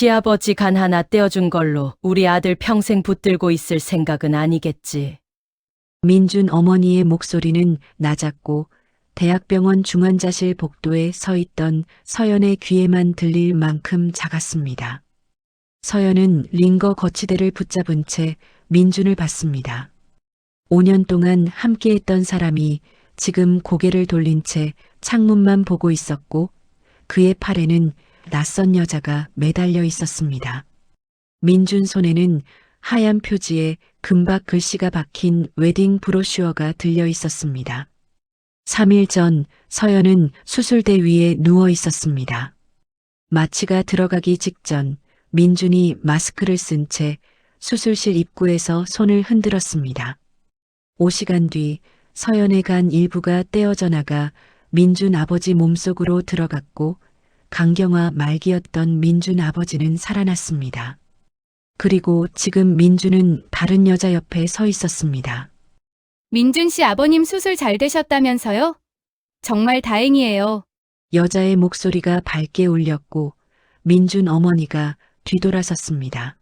시아버지 간 하나 떼어준 걸로 우리 아들 평생 붙들고 있을 생각은 아니겠지. 민준 어머니의 목소리는 낮았고 대학병원 중환자실 복도에 서 있던 서연의 귀에만 들릴 만큼 작았습니다. 서연은 링거 거치대를 붙잡은 채 민준을 봤습니다. 5년 동안 함께했던 사람이 지금 고개를 돌린 채 창문만 보고 있었고 그의 팔에는 낯선 여자가 매달려 있었습니다. 민준 손에는 하얀 표지에 금박 글씨가 박힌 웨딩 브로슈어가 들려 있었습니다. 3일 전 서연은 수술대 위에 누워 있었습니다. 마취가 들어가기 직전 민준이 마스크를 쓴 채 수술실 입구에서 손을 흔들었습니다. 5시간 뒤 서연의 간 일부가 떼어져 나가 민준 아버지 몸속으로 들어갔고 강경화 말기였던 민준 아버지는 살아났습니다. 그리고 지금 민준은 다른 여자 옆에 서 있었습니다. 민준 씨 아버님 수술 잘 되셨다면서요? 정말 다행이에요. 여자의 목소리가 밝게 울렸고 민준 어머니가 뒤돌아섰습니다.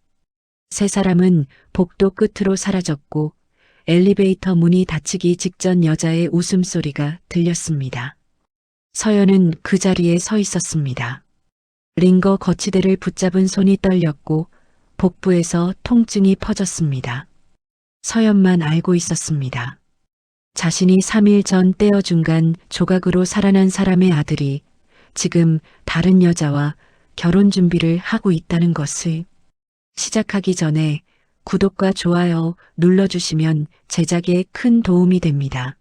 세 사람은 복도 끝으로 사라졌고 엘리베이터 문이 닫히기 직전 여자의 웃음소리가 들렸습니다. 서연은 그 자리에 서 있었습니다. 링거 거치대를 붙잡은 손이 떨렸고 복부에서 통증이 퍼졌습니다. 서연만 알고 있었습니다. 자신이 3일 전 떼어준 간 조각으로 살아난 사람의 아들이 지금 다른 여자와 결혼 준비를 하고 있다는 것을. 시작하기 전에 구독과 좋아요 눌러주시면 제작에 큰 도움이 됩니다.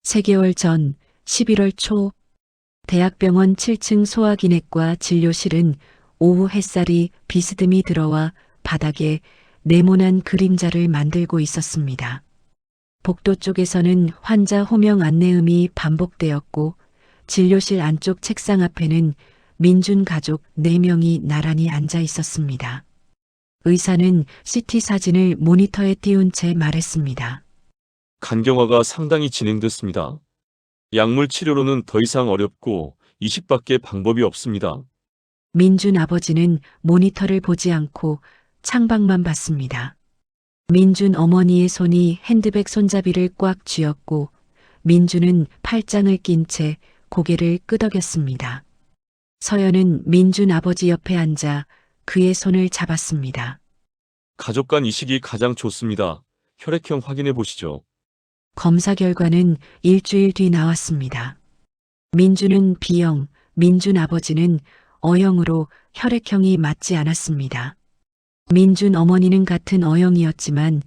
3개월 전 11월 초 대학병원 7층 소아기내과 진료실은 오후 햇살이 비스듬히 들어와 바닥에 네모난 그림자를 만들고 있었습니다. 복도 쪽에서는 환자 호명 안내음이 반복되었고 진료실 안쪽 책상 앞에는 민준 가족 4명이 나란히 앉아 있었습니다. 의사는 CT 사진을 모니터에 띄운 채 말했습니다. 간경화가 상당히 진행됐습니다. 약물 치료로는 더 이상 어렵고 이식밖에 방법이 없습니다. 민준 아버지는 모니터를 보지 않고 창밖만 봤습니다. 민준 어머니의 손이 핸드백 손잡이를 꽉 쥐었고 민준은 팔짱을 낀 채 고개를 끄덕였습니다. 서연은 민준 아버지 옆에 앉아 그의 손을 잡았습니다. 가족 간 이식이 가장 좋습니다. 혈액형 확인해 보시죠. 검사 결과는 일주일 뒤 나왔습니다. 민준은 B형, 민준 아버지는 O형으로 혈액형이 맞지 않았습니다. 민준 어머니는 같은 O형이었지만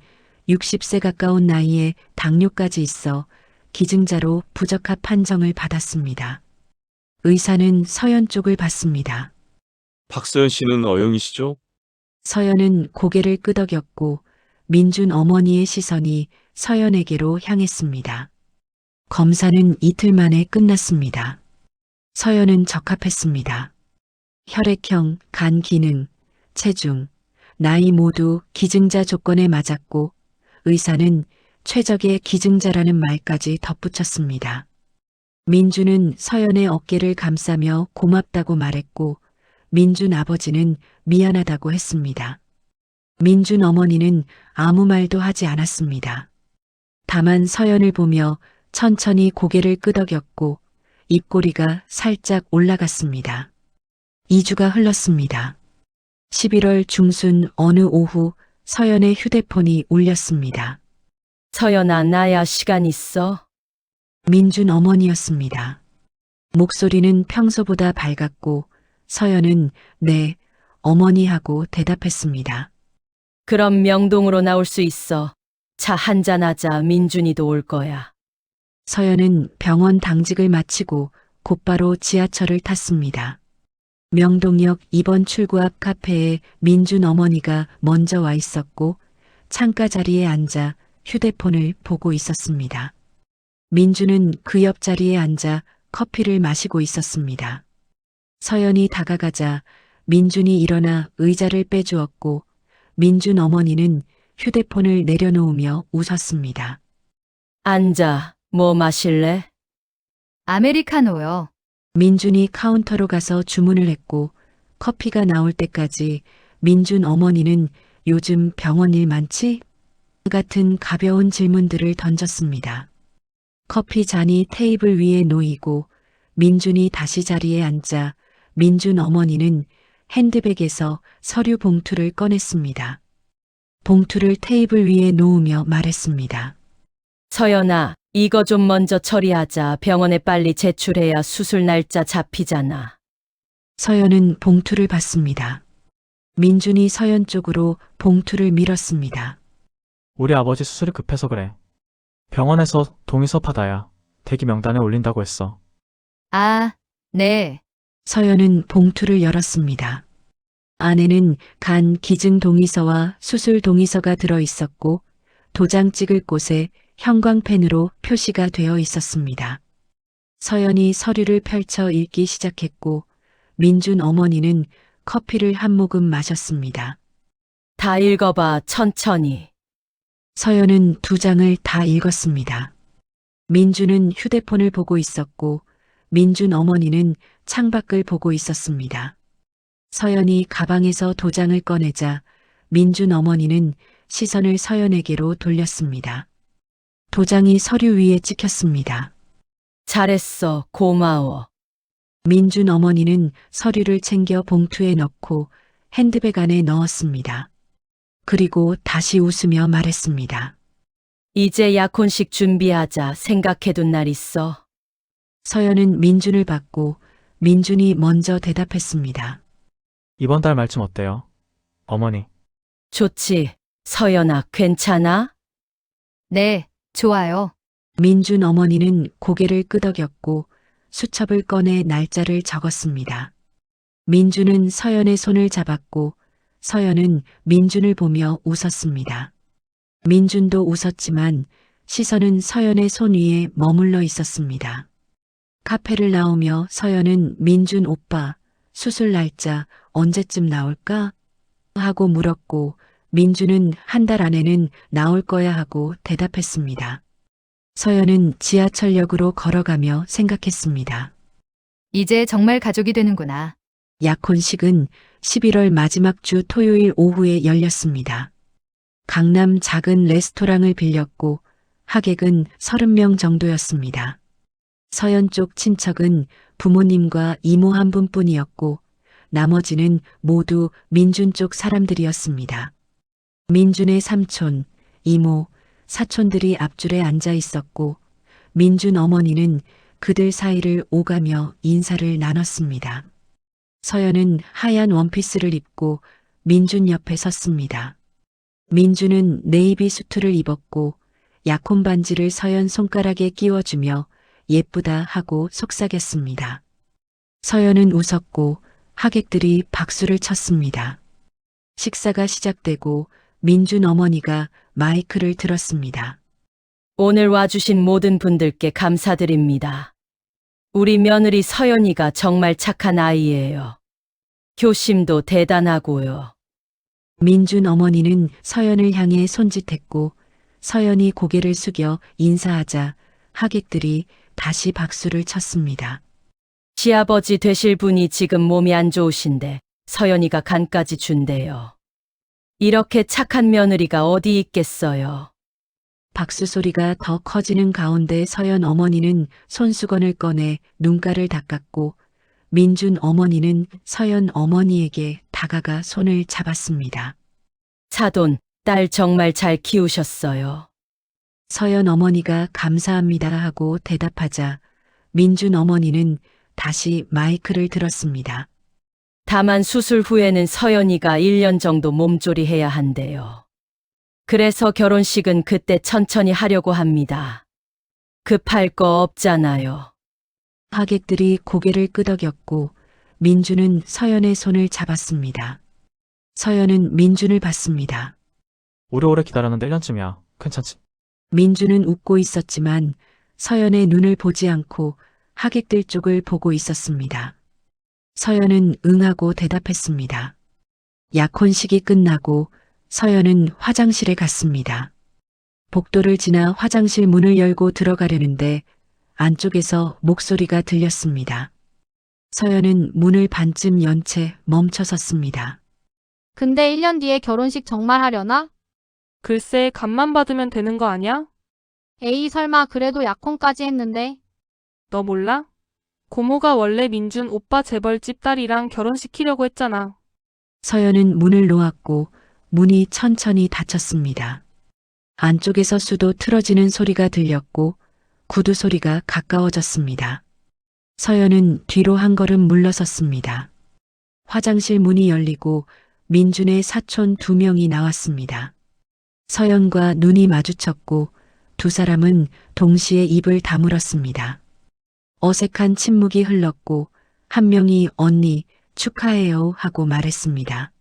60세 가까운 나이에 당뇨까지 있어 기증자로 부적합 판정을 받았습니다. 의사는 서연 쪽을 봤습니다. 박서연 씨는 O형이시죠? 서연은 고개를 끄덕였고 민준 어머니의 시선이 서연에게로 향했습니다. 검사는 이틀 만에 끝났습니다. 서연은 적합했습니다. 혈액형, 간 기능, 체중, 나이 모두 기증자 조건에 맞았고 의사는 최적의 기증자라는 말까지 덧붙였습니다. 민준은 서연의 어깨를 감싸며 고맙다고 말했고 민준 아버지는 미안하다고 했습니다. 민준 어머니는 아무 말도 하지 않았습니다. 다만 서연을 보며 천천히 고개를 끄덕였고 입꼬리가 살짝 올라갔습니다. 2주가 흘렀습니다. 11월 중순 어느 오후 서연의 휴대폰이 울렸습니다. 서연아, 나야 시간 있어? 민준 어머니였습니다. 목소리는 평소보다 밝았고 서연은 네, 어머니 하고 대답했습니다. 그럼 명동으로 나올 수 있어. 차 한잔하자. 민준이도 올 거야. 서연은 병원 당직을 마치고 곧바로 지하철을 탔습니다. 명동역 2번 출구 앞 카페에 민준 어머니가 먼저 와 있었고 창가 자리에 앉아 휴대폰을 보고 있었습니다. 민준은 그 옆자리에 앉아 커피를 마시고 있었습니다. 서연이 다가가자 민준이 일어나 의자를 빼주었고 민준 어머니는 휴대폰을 내려놓으며 웃었습니다. 앉아. 뭐 마실래? 아메리카노요. 민준이 카운터로 가서 주문을 했고 커피가 나올 때까지 민준 어머니는 요즘 병원 일 많지? 같은 가벼운 질문들을 던졌습니다. 커피 잔이 테이블 위에 놓이고 민준이 다시 자리에 앉자 민준 어머니는 핸드백에서 서류 봉투를 꺼냈습니다. 봉투를 테이블 위에 놓으며 말했습니다. 서연아, 이거 좀 먼저 처리하자. 병원에 빨리 제출해야 수술 날짜 잡히잖아. 서연은 봉투를 받습니다. 민준이 서연 쪽으로 봉투를 밀었습니다. 우리 아버지 수술이 급해서 그래. 병원에서 동의서 받아야 대기 명단에 올린다고 했어. 아, 네. 서연은 봉투를 열었습니다. 안에는 간 기증 동의서와 수술 동의서가 들어 있었고 도장 찍을 곳에 형광펜으로 표시가 되어 있었습니다. 서연이 서류를 펼쳐 읽기 시작했고 민준 어머니는 커피를 한 모금 마셨습니다. 다 읽어봐, 천천히. 서연은 2장을 다 읽었습니다. 민준은 휴대폰을 보고 있었고 민준 어머니는 창밖을 보고 있었습니다. 서연이 가방에서 도장을 꺼내자 민준 어머니는 시선을 서연에게로 돌렸습니다. 도장이 서류 위에 찍혔습니다. 잘했어, 고마워. 민준 어머니는 서류를 챙겨 봉투에 넣고 핸드백 안에 넣었습니다. 그리고 다시 웃으며 말했습니다. 이제 약혼식 준비하자. 생각해둔 날 있어. 서연은 민준을 받고 민준이 먼저 대답했습니다. 이번 달 말쯤 어때요? 어머니. 좋지. 서연아, 괜찮아? 네, 좋아요. 민준 어머니는 고개를 끄덕였고 수첩을 꺼내 날짜를 적었습니다. 민준은 서연의 손을 잡았고 서연은 민준을 보며 웃었습니다. 민준도 웃었지만 시선은 서연의 손 위에 머물러 있었습니다. 카페를 나오며 서연은 민준 오빠, 수술 날짜 언제쯤 나올까? 하고 물었고 민준은 한 달 안에는 나올 거야 하고 대답했습니다. 서연은 지하철역으로 걸어가며 생각했습니다. 이제 정말 가족이 되는구나. 약혼식은 11월 마지막 주 토요일 오후에 열렸습니다. 강남 작은 레스토랑을 빌렸고 하객은 30명 정도였습니다. 서연 쪽 친척은 부모님과 이모 한 분뿐이었고 나머지는 모두 민준 쪽 사람들이었습니다. 민준의 삼촌, 이모, 사촌들이 앞줄에 앉아 있었고 민준 어머니는 그들 사이를 오가며 인사를 나눴습니다. 서연은 하얀 원피스를 입고 민준 옆에 섰습니다. 민준은 네이비 수트를 입었고 약혼 반지를 서연 손가락에 끼워주며 예쁘다 하고 속삭였습니다. 서연은 웃었고 하객들이 박수를 쳤습니다. 식사가 시작되고 민준 어머니가 마이크를 들었습니다. 오늘 와주신 모든 분들께 감사드립니다. 우리 며느리 서연이가 정말 착한 아이예요. 효심도 대단하고요. 민준 어머니는 서연을 향해 손짓했고 서연이 고개를 숙여 인사하자 하객들이 다시 박수를 쳤습니다. 시아버지 되실 분이 지금 몸이 안 좋으신데 서연이가 간까지 준대요. 이렇게 착한 며느리가 어디 있겠어요. 박수 소리가 더 커지는 가운데 서연 어머니는 손수건을 꺼내 눈가를 닦았고 민준 어머니는 서연 어머니에게 다가가 손을 잡았습니다. 사돈, 딸 정말 잘 키우셨어요. 서연 어머니가 감사합니다 하고 대답하자 민준 어머니는 다시 마이크를 들었습니다. 다만 수술 후에는 서연이가 1년 정도 몸조리해야 한대요. 그래서 결혼식은 그때 천천히 하려고 합니다. 급할 거 없잖아요. 하객들이 고개를 끄덕였고 민준은 서연의 손을 잡았습니다. 서연은 민준을 봤습니다. 우리 오래 기다렸는데 1년쯤이야. 괜찮지? 민준은 웃고 있었지만 서연의 눈을 보지 않고 하객들 쪽을 보고 있었습니다. 서연은 응하고 대답했습니다. 약혼식이 끝나고 서연은 화장실에 갔습니다. 복도를 지나 화장실 문을 열고 들어가려는데 안쪽에서 목소리가 들렸습니다. 서연은 문을 반쯤 연 채 멈춰 섰습니다. 근데 1년 뒤에 결혼식 정말 하려나? 글쎄, 값만 받으면 되는 거 아냐? 에이, 설마 그래도 약혼까지 했는데. 너 몰라? 고모가 원래 민준 오빠 재벌집 딸이랑 결혼시키려고 했잖아. 서연은 문을 놓았고 문이 천천히 닫혔습니다. 안쪽에서 수도 틀어지는 소리가 들렸고 구두 소리가 가까워졌습니다. 서연은 뒤로 한 걸음 물러섰습니다. 화장실 문이 열리고 민준의 사촌 2명이 나왔습니다. 서연과 눈이 마주쳤고 두 사람은 동시에 입을 다물었습니다. 어색한 침묵이 흘렀고 한 명이 언니 축하해요 하고 말했습니다.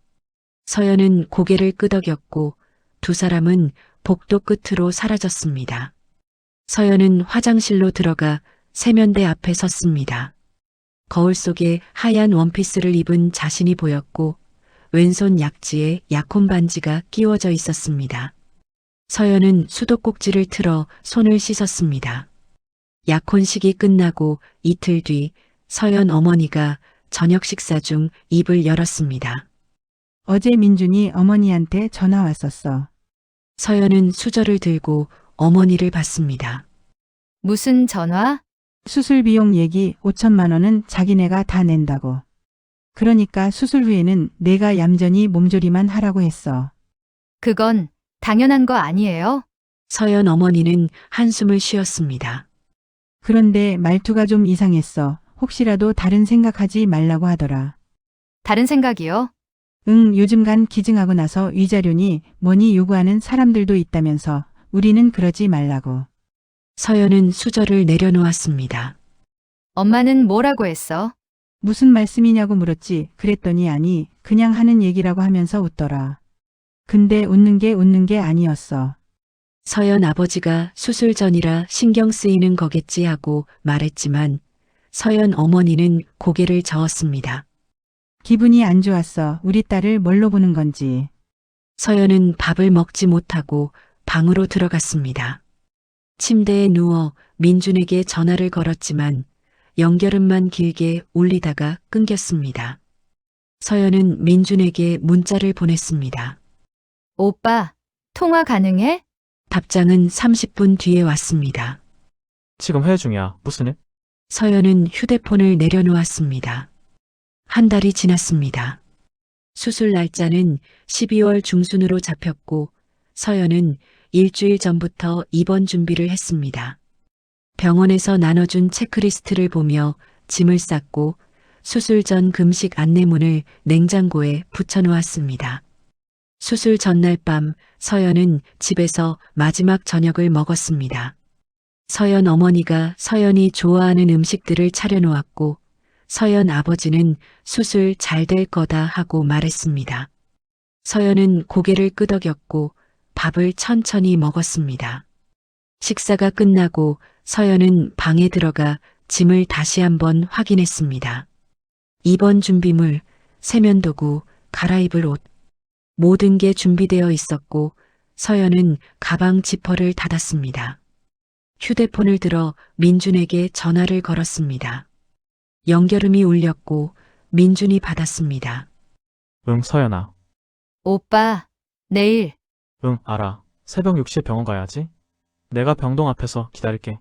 서연은 고개를 끄덕였고 두 사람은 복도 끝으로 사라졌습니다. 서연은 화장실로 들어가 세면대 앞에 섰습니다. 거울 속에 하얀 원피스를 입은 자신이 보였고 왼손 약지에 약혼 반지가 끼워져 있었습니다. 서연은 수도꼭지를 틀어 손을 씻었습니다. 약혼식이 끝나고 이틀 뒤 서연 어머니가 저녁 식사 중 입을 열었습니다. 어제 민준이 어머니한테 전화 왔었어. 서연은 수저를 들고 어머니를 봤습니다. 무슨 전화? 수술 비용 얘기 5천만 원은 자기네가 다 낸다고. 그러니까 수술 후에는 내가 얌전히 몸조리만 하라고 했어. 그건 당연한 거 아니에요? 서연 어머니는 한숨을 쉬었습니다. 그런데 말투가 좀 이상했어. 혹시라도 다른 생각하지 말라고 하더라. 다른 생각이요? 응, 요즘간 기증하고 나서 위자료니 뭐니 요구하는 사람들도 있다면서 우리는 그러지 말라고. 서연은 수저를 내려놓았습니다. 엄마는 뭐라고 했어? 무슨 말씀이냐고 물었지. 그랬더니 아니, 그냥 하는 얘기라고 하면서 웃더라. 근데 웃는 게 아니었어. 서연 아버지가 수술 전이라 신경 쓰이는 거겠지 하고 말했지만 서연 어머니는 고개를 저었습니다. 기분이 안 좋았어. 우리 딸을 뭘로 보는 건지. 서연은 밥을 먹지 못하고 방으로 들어갔습니다. 침대에 누워 민준에게 전화를 걸었지만 연결음만 길게 울리다가 끊겼습니다. 서연은 민준에게 문자를 보냈습니다. 오빠, 통화 가능해? 답장은 30분 뒤에 왔습니다. 지금 회의 중이야. 무슨 일? 서연은 휴대폰을 내려놓았습니다. 한 달이 지났습니다. 수술 날짜는 12월 중순으로 잡혔고 서연은 일주일 전부터 입원 준비를 했습니다. 병원에서 나눠준 체크리스트를 보며 짐을 쌌고 수술 전 금식 안내문을 냉장고에 붙여놓았습니다. 수술 전날 밤 서연은 집에서 마지막 저녁을 먹었습니다. 서연 어머니가 서연이 좋아하는 음식들을 차려놓았고 서연 아버지는 수술 잘 될 거다 하고 말했습니다. 서연은 고개를 끄덕였고 밥을 천천히 먹었습니다. 식사가 끝나고 서연은 방에 들어가 짐을 다시 한번 확인했습니다. 입원 준비물, 세면도구, 갈아입을 옷, 모든 게 준비되어 있었고 서연은 가방 지퍼를 닫았습니다. 휴대폰을 들어 민준에게 전화를 걸었습니다. 연결음이 울렸고 민준이 받았습니다. 응, 서연아. 오빠, 내일. 응, 알아. 새벽 6시에 병원 가야지. 내가 병동 앞에서 기다릴게.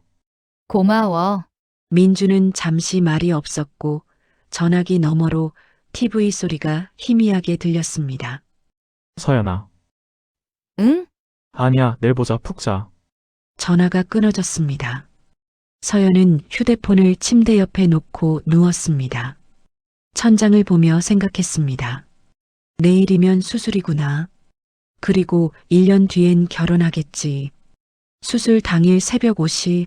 고마워. 민준은 잠시 말이 없었고 전화기 너머로 TV 소리가 희미하게 들렸습니다. 서연아. 응? 아니야, 내일 보자. 푹 자. 전화가 끊어졌습니다. 서연은 휴대폰을 침대 옆에 놓고 누웠습니다. 천장을 보며 생각했습니다. 내일이면 수술이구나. 그리고 1년 뒤엔 결혼하겠지. 수술 당일 새벽 5시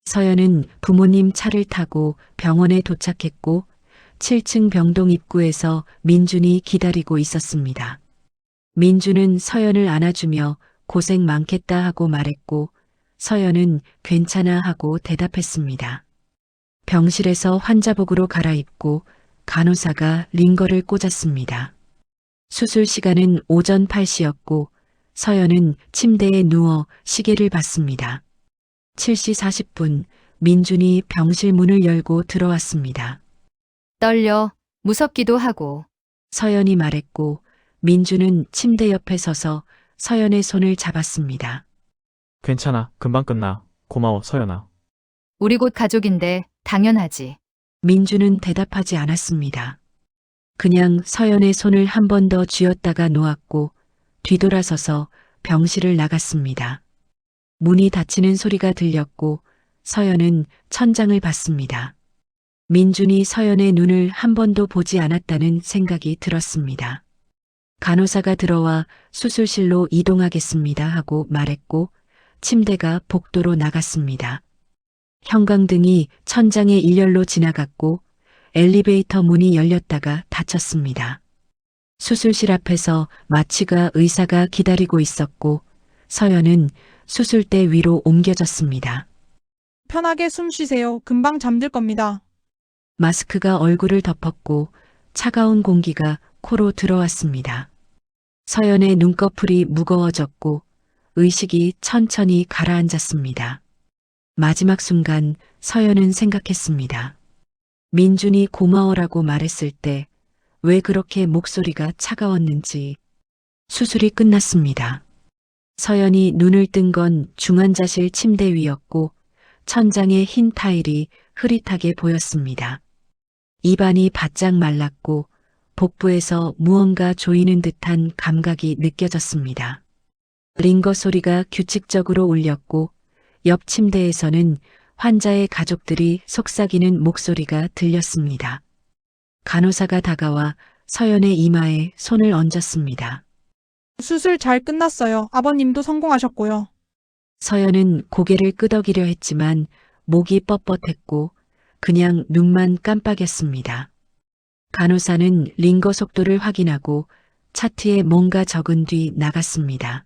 서연은 부모님 차를 타고 병원에 도착했고 7층 병동 입구에서 민준이 기다리고 있었습니다. 민준은 서연을 안아주며 고생 많겠다 하고 말했고 서연은 괜찮아 하고 대답했습니다. 병실에서 환자복으로 갈아입고 간호사가 링거를 꽂았습니다. 수술 시간은 오전 8시였고 서연은 침대에 누워 시계를 봤습니다. 7시 40분 민준이 병실 문을 열고 들어왔습니다. 떨려, 무섭기도 하고. 서연이 말했고 민주는 침대 옆에 서서 서연의 손을 잡았습니다. 괜찮아. 금방 끝나. 고마워, 서연아. 우리 곧 가족인데 당연하지. 민주는 대답하지 않았습니다. 그냥 서연의 손을 한 번 더 쥐었다가 놓았고 뒤돌아서서 병실을 나갔습니다. 문이 닫히는 소리가 들렸고 서연은 천장을 봤습니다. 민준이 서연의 눈을 한 번도 보지 않았다는 생각이 들었습니다. 간호사가 들어와 수술실로 이동하겠습니다 하고 말했고 침대가 복도로 나갔습니다. 형광등이 천장에 일렬로 지나갔고 엘리베이터 문이 열렸다가 닫혔습니다. 수술실 앞에서 마취가 의사가 기다리고 있었고 서연은 수술대 위로 옮겨졌습니다. 편하게 숨 쉬세요. 금방 잠들 겁니다. 마스크가 얼굴을 덮었고 차가운 공기가 코로 들어왔습니다. 서연의 눈꺼풀이 무거워졌고 의식이 천천히 가라앉았습니다. 마지막 순간 서연은 생각했습니다. 민준이 고마워라고 말했을 때 왜 그렇게 목소리가 차가웠는지. 수술이 끝났습니다. 서연이 눈을 뜬 건 중환자실 침대 위였고 천장에 흰 타일이 흐릿하게 보였습니다. 입안이 바짝 말랐고 복부에서 무언가 조이는 듯한 감각이 느껴졌습니다. 링거 소리가 규칙적으로 울렸고 옆 침대에서는 환자의 가족들이 속삭이는 목소리가 들렸습니다. 간호사가 다가와 서연의 이마에 손을 얹었습니다. 수술 잘 끝났어요. 아버님도 성공하셨고요. 서연은 고개를 끄덕이려 했지만 목이 뻣뻣했고 그냥 눈만 깜빡였습니다. 간호사는 링거 속도를 확인하고 차트에 뭔가 적은 뒤 나갔습니다.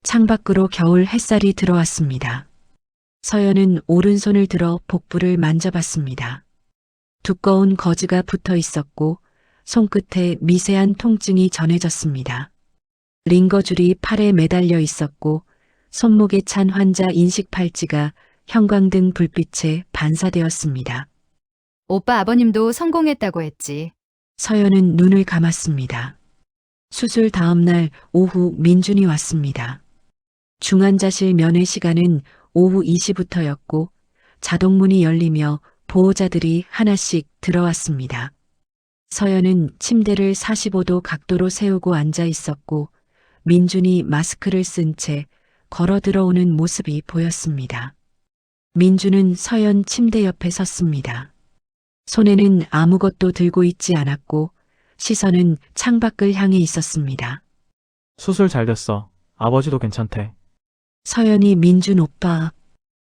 창밖으로 겨울 햇살이 들어왔습니다. 서연은 오른손을 들어 복부를 만져봤습니다. 두꺼운 거즈가 붙어 있었고 손끝에 미세한 통증이 전해졌습니다. 링거줄이 팔에 매달려 있었고 손목에 찬 환자 인식 팔찌가 형광등 불빛에 반사되었습니다. 오빠 아버님도 성공했다고 했지. 서연은 눈을 감았습니다. 수술 다음 날 오후 민준이 왔습니다. 중환자실 면회 시간은 오후 2시부터였고 자동문이 열리며 보호자들이 하나씩 들어왔습니다. 서연은 침대를 45도 각도로 세우고 앉아 있었고 민준이 마스크를 쓴 채 걸어 들어오는 모습이 보였습니다. 민준은 서연 침대 옆에 섰습니다. 손에는 아무것도 들고 있지 않았고 시선은 창밖을 향해 있었습니다. 수술 잘 됐어. 아버지도 괜찮대. 서연이 민준 오빠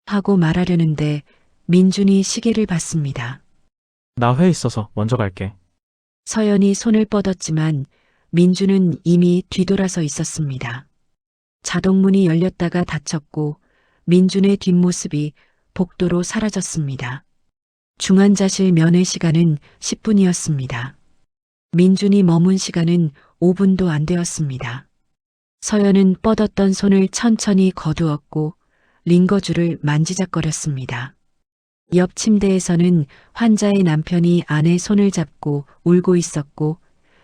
하고 말하려는데 민준이 시계를 봤습니다. 나 회 있어서 먼저 갈게. 서연이 손을 뻗었지만 민준은 이미 뒤돌아서 있었습니다. 자동문이 열렸다가 닫혔고 민준의 뒷모습이 복도로 사라졌습니다. 중환자실 면회 시간은 10분이었습니다. 민준이 머문 시간은 5분도 안 되었습니다. 서연은 뻗었던 손을 천천히 거두었고 링거줄을 만지작거렸습니다. 옆 침대에서는 환자의 남편이 아내 손을 잡고 울고 있었고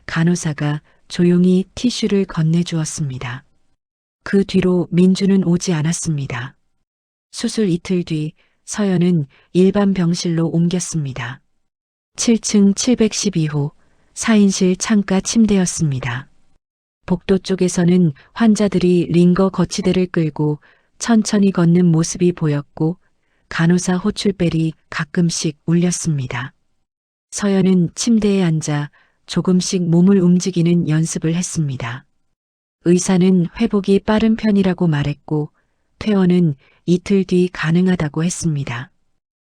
간호사가 조용히 티슈를 건네주었습니다. 그 뒤로 민준은 오지 않았습니다. 수술 이틀 뒤 서연은 일반 병실로 옮겼습니다. 7층 712호 4인실 창가 침대였습니다. 복도 쪽에서는 환자들이 링거 거치대를 끌고 천천히 걷는 모습이 보였고 간호사 호출벨이 가끔씩 울렸습니다. 서연은 침대에 앉아 조금씩 몸을 움직이는 연습을 했습니다. 의사는 회복이 빠른 편이라고 말했고 퇴원은 이틀 뒤 가능하다고 했습니다.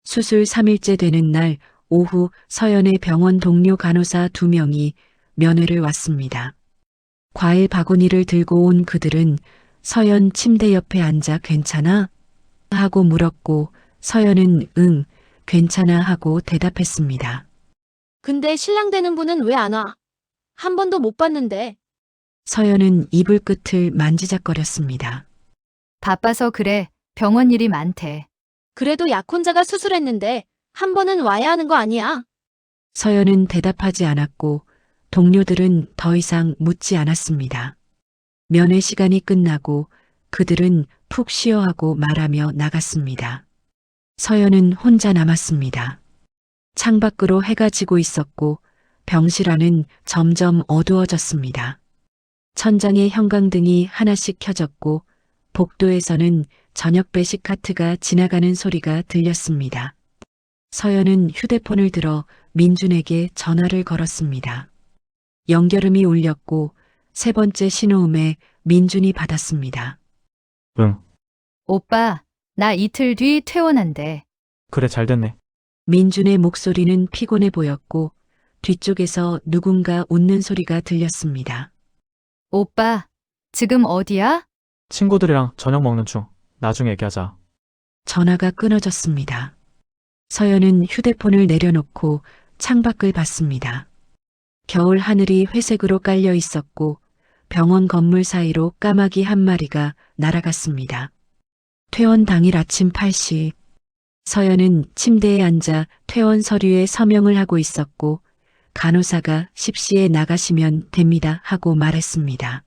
수술 3일째 되는 날 오후 서연의 병원 동료 간호사 2명이 면회를 왔습니다. 과일 바구니를 들고 온 그들은 서연 침대 옆에 앉아 괜찮아? 하고 물었고 서연은 응, 괜찮아 하고 대답했습니다. 근데 신랑 되는 분은 왜 안 와? 한 번도 못 봤는데. 서연은 이불 끝을 만지작거렸습니다. 바빠서 그래. 병원 일이 많대. 그래도 약혼자가 수술했는데 한 번은 와야 하는 거 아니야? 서연은 대답하지 않았고 동료들은 더 이상 묻지 않았습니다. 면회 시간이 끝나고 그들은 푹 쉬어하고 말하며 나갔습니다. 서연은 혼자 남았습니다. 창밖으로 해가 지고 있었고 병실 안은 점점 어두워졌습니다. 천장에 형광등이 하나씩 켜졌고 복도에서는 저녁 배식 카트가 지나가는 소리가 들렸습니다. 서연은 휴대폰을 들어 민준에게 전화를 걸었습니다. 연결음이 울렸고 세 번째 신호음에 민준이 받았습니다. 응, 오빠, 나 이틀 뒤 퇴원한대. 그래, 잘 됐네. 민준의 목소리는 피곤해 보였고 뒤쪽에서 누군가 웃는 소리가 들렸습니다. 오빠, 지금 어디야? 친구들이랑 저녁 먹는 중. 나중에 얘기하자. 전화가 끊어졌습니다. 서연은 휴대폰을 내려놓고 창밖을 봤습니다. 겨울 하늘이 회색으로 깔려 있었고 병원 건물 사이로 까마귀 한 마리가 날아갔습니다. 퇴원 당일 아침 8시 서연은 침대에 앉아 퇴원 서류에 서명을 하고 있었고 간호사가 10시에 나가시면 됩니다 하고 말했습니다.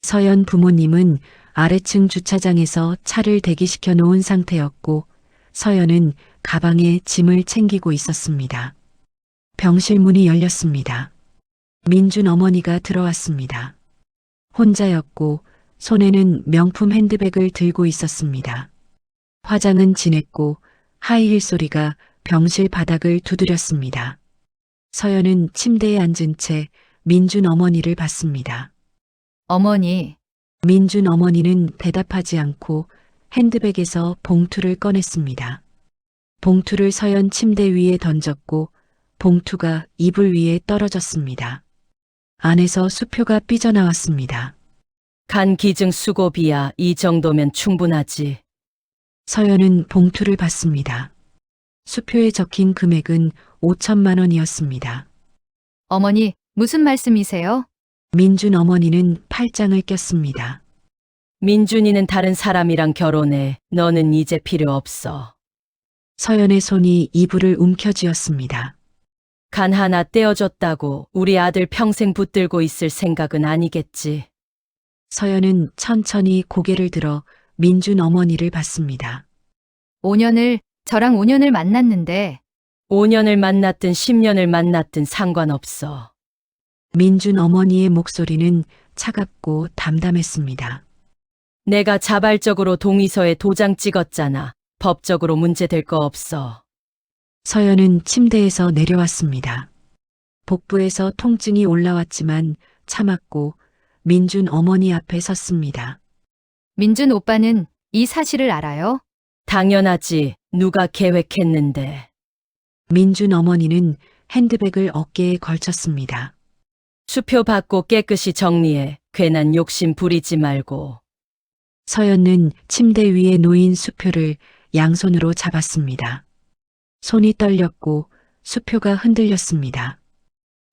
서연 부모님은 아래층 주차장에서 차를 대기시켜 놓은 상태였고 서연은 가방에 짐을 챙기고 있었습니다. 병실 문이 열렸습니다. 민준 어머니가 들어왔습니다. 혼자였고 손에는 명품 핸드백을 들고 있었습니다. 화장은 진했고 하이힐 소리가 병실 바닥을 두드렸습니다. 서연은 침대에 앉은 채 민준 어머니를 봤습니다. 어머니, 민준 어머니는 대답하지 않고 핸드백에서 봉투를 꺼냈습니다. 봉투를 서연 침대 위에 던졌고 봉투가 이불 위에 떨어졌습니다. 안에서 수표가 삐져나왔습니다. 간 기증 수고비야. 이 정도면 충분하지. 서연은 봉투를 받습니다. 수표에 적힌 금액은 5천만 원이었습니다. 어머니, 무슨 말씀이세요? 민준 어머니는 팔짱을 꼈습니다. 민준이는 다른 사람이랑 결혼해. 너는 이제 필요 없어. 서연의 손이 이불을 움켜쥐었습니다. 간 하나 떼어줬다고 우리 아들 평생 붙들고 있을 생각은 아니겠지. 서연은 천천히 고개를 들어 민준 어머니를 봤습니다. 저랑 5년을 만났는데 5년을 만났든 10년을 만났든 상관없어. 민준 어머니의 목소리는 차갑고 담담했습니다. 내가 자발적으로 동의서에 도장 찍었잖아. 법적으로 문제될 거 없어. 서연은 침대에서 내려왔습니다. 복부에서 통증이 올라왔지만 참았고 민준 어머니 앞에 섰습니다. 민준 오빠는 이 사실을 알아요? 당연하지. 누가 계획했는데. 민준 어머니는 핸드백을 어깨에 걸쳤습니다. 수표 받고 깨끗이 정리해. 괜한 욕심 부리지 말고. 서연은 침대 위에 놓인 수표를 양손으로 잡았습니다. 손이 떨렸고 수표가 흔들렸습니다.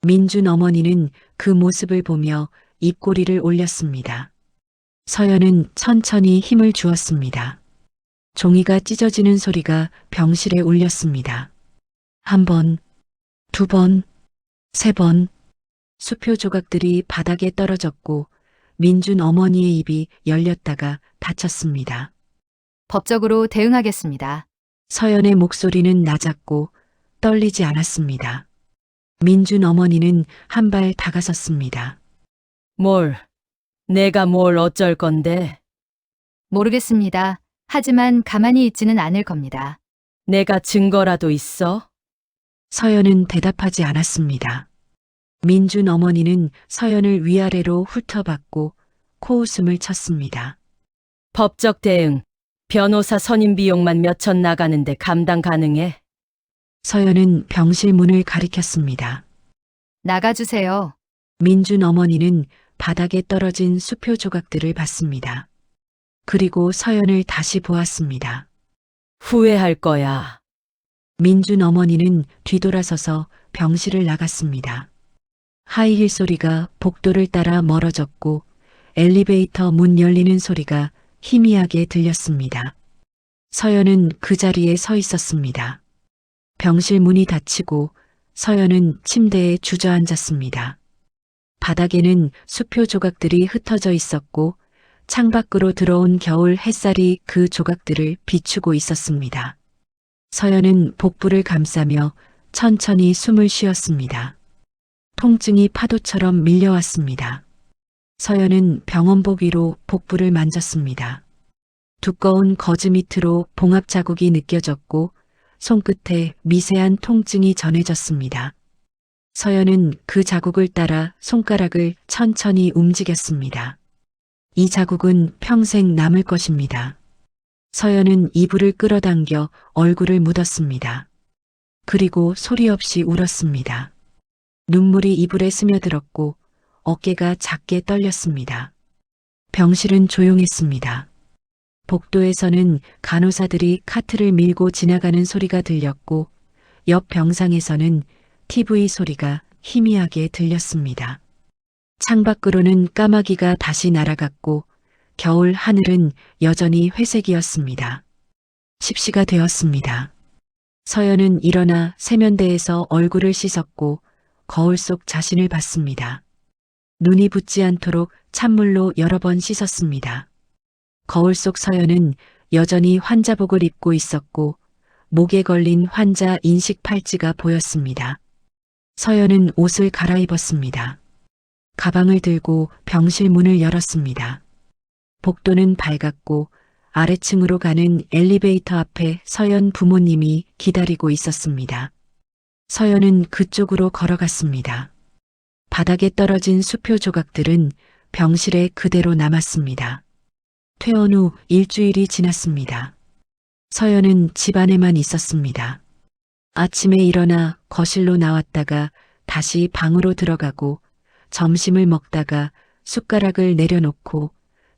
민준 어머니는 그 모습을 보며 입꼬리를 올렸습니다. 서연은 천천히 힘을 주었습니다. 종이가 찢어지는 소리가 병실에 울렸습니다. 한 번, 두 번, 세 번. 수표 조각들이 바닥에 떨어졌고 민준 어머니의 입이 열렸다가 닫혔습니다. 법적으로 대응하겠습니다. 서연의 목소리는 낮았고 떨리지 않았습니다. 민준 어머니는 한 발 다가섰습니다. 내가 뭘 어쩔 건데. 모르겠습니다. 하지만 가만히 있지는 않을 겁니다. 내가 증거라도 있어? 서연은 대답하지 않았습니다. 민준 어머니는 서연을 위아래로 훑어봤고 코웃음을 쳤습니다. 법적 대응. 변호사 선임 비용만 몇천 나가는데 감당 가능해? 서연은 병실 문을 가리켰습니다. 나가주세요. 민준 어머니는 바닥에 떨어진 수표 조각들을 봤습니다. 그리고 서연을 다시 보았습니다. 후회할 거야. 민준 어머니는 뒤돌아서서 병실을 나갔습니다. 하이힐 소리가 복도를 따라 멀어졌고 엘리베이터 문 열리는 소리가 희미하게 들렸습니다. 서연은 그 자리에 서 있었습니다. 병실 문이 닫히고 서연은 침대에 주저앉았습니다. 바닥에는 수표 조각들이 흩어져 있었고 창밖으로 들어온 겨울 햇살이 그 조각들을 비추고 있었습니다. 서연은 복부를 감싸며 천천히 숨을 쉬었습니다. 통증이 파도처럼 밀려왔습니다. 서연은 병원복 위로 복부를 만졌습니다. 두꺼운 거즈 밑으로 봉합 자국이 느껴졌고 손끝에 미세한 통증이 전해졌습니다. 서연은 그 자국을 따라 손가락을 천천히 움직였습니다. 이 자국은 평생 남을 것입니다. 서연은 이불을 끌어당겨 얼굴을 묻었습니다. 그리고 소리 없이 울었습니다. 눈물이 이불에 스며들었고 어깨가 작게 떨렸습니다. 병실은 조용했습니다. 복도에서는 간호사들이 카트를 밀고 지나가는 소리가 들렸고 옆 병상에서는 TV 소리가 희미하게 들렸습니다. 창밖으로는 까마귀가 다시 날아갔고 겨울 하늘은 여전히 회색이었습니다. 10시가 되었습니다. 서연은 일어나 세면대에서 얼굴을 씻었고 거울 속 자신을 봤습니다. 눈이 붓지 않도록 찬물로 여러 번 씻었습니다. 거울 속 서연은 여전히 환자복을 입고 있었고 목에 걸린 환자 인식 팔찌가 보였습니다. 서연은 옷을 갈아입었습니다. 가방을 들고 병실 문을 열었습니다. 복도는 밝았고 아래층으로 가는 엘리베이터 앞에 서연 부모님이 기다리고 있었습니다. 서연은 그쪽으로 걸어갔습니다. 바닥에 떨어진 수표 조각들은 병실에 그대로 남았습니다. 퇴원 후 일주일이 지났습니다. 서연은 집 안에만 있었습니다. 아침에 일어나 거실로 나왔다가 다시 방으로 들어가고 점심을 먹다가 숟가락을 내려놓고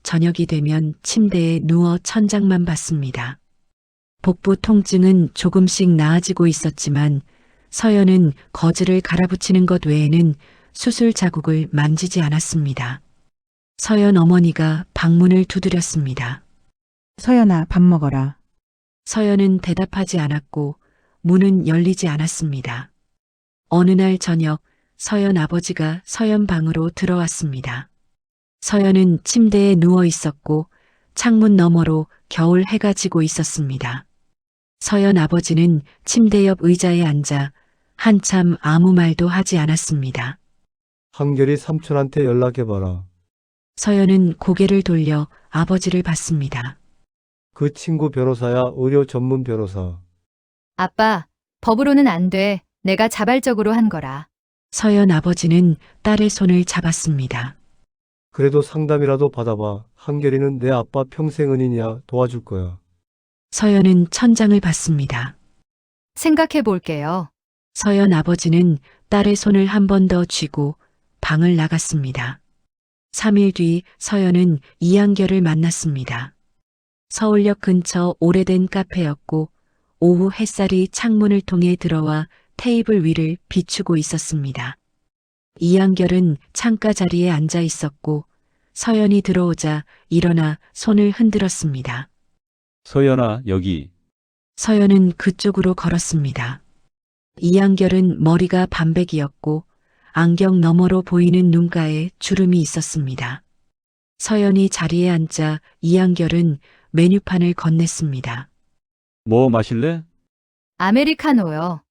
저녁이 되면 침대에 누워 천장만 봤습니다. 복부 통증은 조금씩 나아지고 있었지만 서연은 거즈를 갈아붙이는 것 외에는 수술 자국을 만지지 않았습니다. 서연 어머니가 방문을 두드렸습니다. 서연아, 밥 먹어라. 서연은 대답하지 않았고 문은 열리지 않았습니다. 어느 날 저녁 서연 아버지가 서연 방으로 들어왔습니다. 서연은 침대에 누워 있었고 창문 너머로 겨울 해가 지고 있었습니다. 서연 아버지는 침대 옆 의자에 앉아 한참 아무 말도 하지 않았습니다. 한결이 삼촌한테 연락해봐라. 서연은 고개를 돌려 아버지를 봤습니다. 그 친구 변호사야, 의료 전문 변호사. 아빠, 법으로는 안 돼. 내가 자발적으로 한 거라. 서연 아버지는 딸의 손을 잡았습니다. 그래도 상담이라도 받아봐. 한결이는 내 아빠 평생 은인이야. 도와줄 거야. 서연은 천장을 봤습니다. 생각해 볼게요. 서연 아버지는 딸의 손을 한 번 더 쥐고 방을 나갔습니다. 3일 뒤 서연은 이한결을 만났습니다. 서울역 근처 오래된 카페였고 오후 햇살이 창문을 통해 들어와 테이블 위를 비추고 있었습니다. 이한결은 창가 자리에 앉아 있었고 서연이 들어오자 일어나 손을 흔들었습니다. 서연아, 여기. 서연은 그쪽으로 걸었습니다. 이한결은 머리가 반백이었고 안경 너머로 보이는 눈가에 주름이 있었습니다. 서연이 자리에 앉자 이한결은 메뉴판을 건넸습니다. 뭐 마실래? 아메리카노요.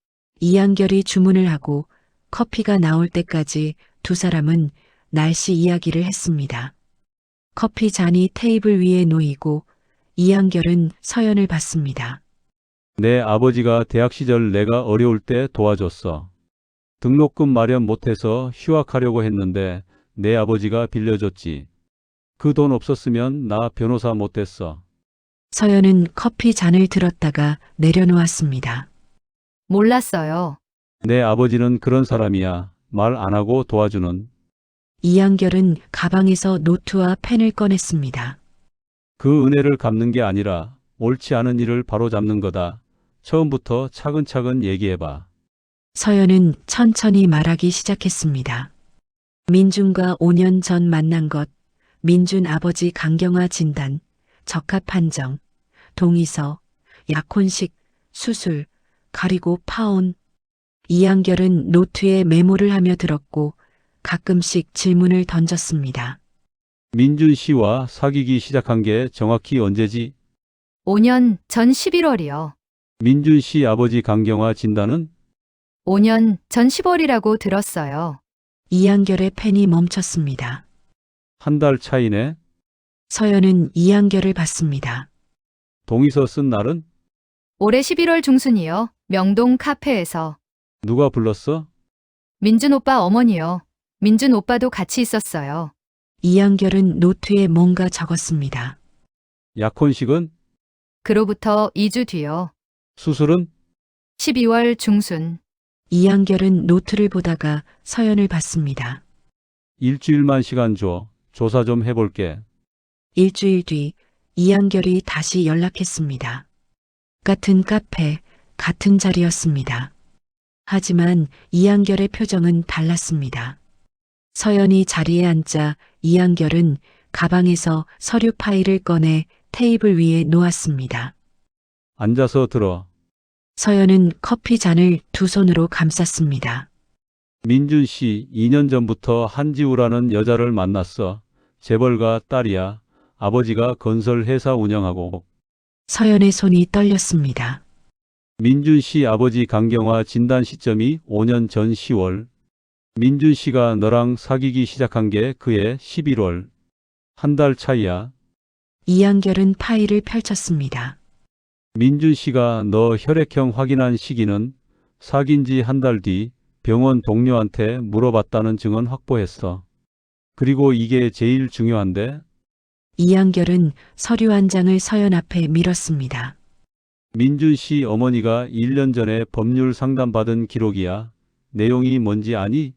이한결이 주문을 하고 커피가 나올 때까지 두 사람은 날씨 이야기를 했습니다. 커피 잔이 테이블 위에 놓이고 이한결은 서연을 봤습니다. 내 아버지가 대학 시절 내가 어려울 때 도와줬어. 등록금 마련 못해서 휴학하려고 했는데 내 아버지가 빌려줬지. 그 돈 없었으면 나 변호사 못 됐어. 서연은 커피 잔을 들었다가 내려놓았습니다. 몰랐어요. 내 아버지는 그런 사람이야. 말 안 하고 도와주는. 이한결은 가방에서 노트와 펜을 꺼냈습니다. 그 은혜를 갚는 게 아니라 옳지 않은 일을 바로잡는 거다. 처음부터 차근차근 얘기해봐. 서연은 천천히 말하기 시작했습니다. 민준과 5년 전 만난 것, 민준 아버지 강경화 진단, 적합 판정, 동의서, 약혼식, 수술, 가리고 파혼. 이한결은 노트에 메모를 하며 들었고 가끔씩 질문을 던졌습니다. 민준 씨와 사귀기 시작한 게 정확히 언제지? 5년 전 11월이요. 민준 씨 아버지 강경화 진단은? 5년 전 10월이라고 들었어요. 이한결의 펜이 멈췄습니다. 한 달 차이네. 서연은 이한결을 봤습니다. 동의서 쓴 날은? 올해 11월 중순이요. 명동 카페에서. 누가 불렀어? 민준 오빠 어머니요. 민준 오빠도 같이 있었어요. 이한결은 노트에 뭔가 적었습니다. 약혼식은? 그로부터 2주 뒤요. 수술은? 12월 중순. 이한결은 노트를 보다가 서연을 봤습니다. 일주일만 시간 줘. 조사 좀 해볼게. 일주일 뒤 이한결이 다시 연락했습니다. 같은 카페, 같은 자리였습니다. 하지만 이한결의 표정은 달랐습니다. 서연이 자리에 앉자 이한결은 가방에서 서류 파일을 꺼내 테이블 위에 놓았습니다. 앉아서 들어. 서연은 커피 잔을 두 손으로 감쌌습니다. 민준 씨 2년 전부터 한지우라는 여자를 만났어. 재벌가 딸이야. 아버지가 건설 회사 운영하고. 서연의 손이 떨렸습니다. 민준 씨 아버지 강경화 진단 시점이 5년 전 10월. 민준 씨가 너랑 사귀기 시작한 게 그해 11월. 한 달 차이야. 이한결은 파일을 펼쳤습니다. 민준 씨가 너 혈액형 확인한 시기는 사귄 지 한 달 뒤 병원 동료한테 물어봤다는 증언 확보했어. 그리고 이게 제일 중요한데 이한결은 서류 한 장을 서연 앞에 밀었습니다. 민준 씨 어머니가 1년 전에 법률 상담 받은 기록이야. 내용이 뭔지 아니?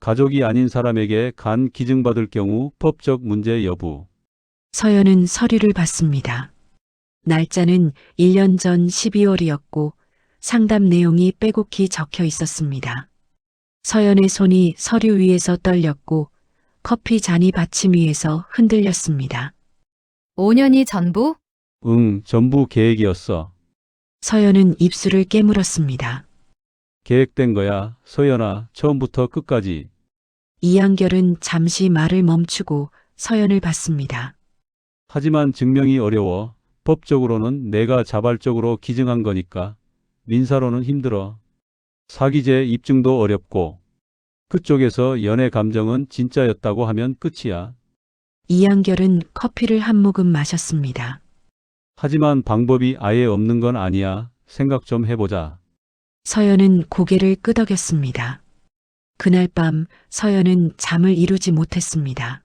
가족이 아닌 사람에게 간 기증받을 경우 법적 문제 여부. 서연은 서류를 봤습니다. 날짜는 1년 전 12월이었고 상담 내용이 빼곡히 적혀 있었습니다. 서연의 손이 서류 위에서 떨렸고 커피 잔이 받침 위에서 흔들렸습니다. 5년이 전부? 응, 전부 계획이었어. 서연은 입술을 깨물었습니다. 계획된 거야. 서연아, 처음부터 끝까지. 이한결은 잠시 말을 멈추고 서연을 봤습니다. 하지만 증명이 어려워. 법적으로는 내가 자발적으로 기증한 거니까. 민사로는 힘들어. 사기죄 입증도 어렵고. 그쪽에서 연애 감정은 진짜였다고 하면 끝이야. 이한결은 커피를 한 모금 마셨습니다. 하지만 방법이 아예 없는 건 아니야. 생각 좀 해보자. 서연은 고개를 끄덕였습니다. 그날 밤 서연은 잠을 이루지 못했습니다.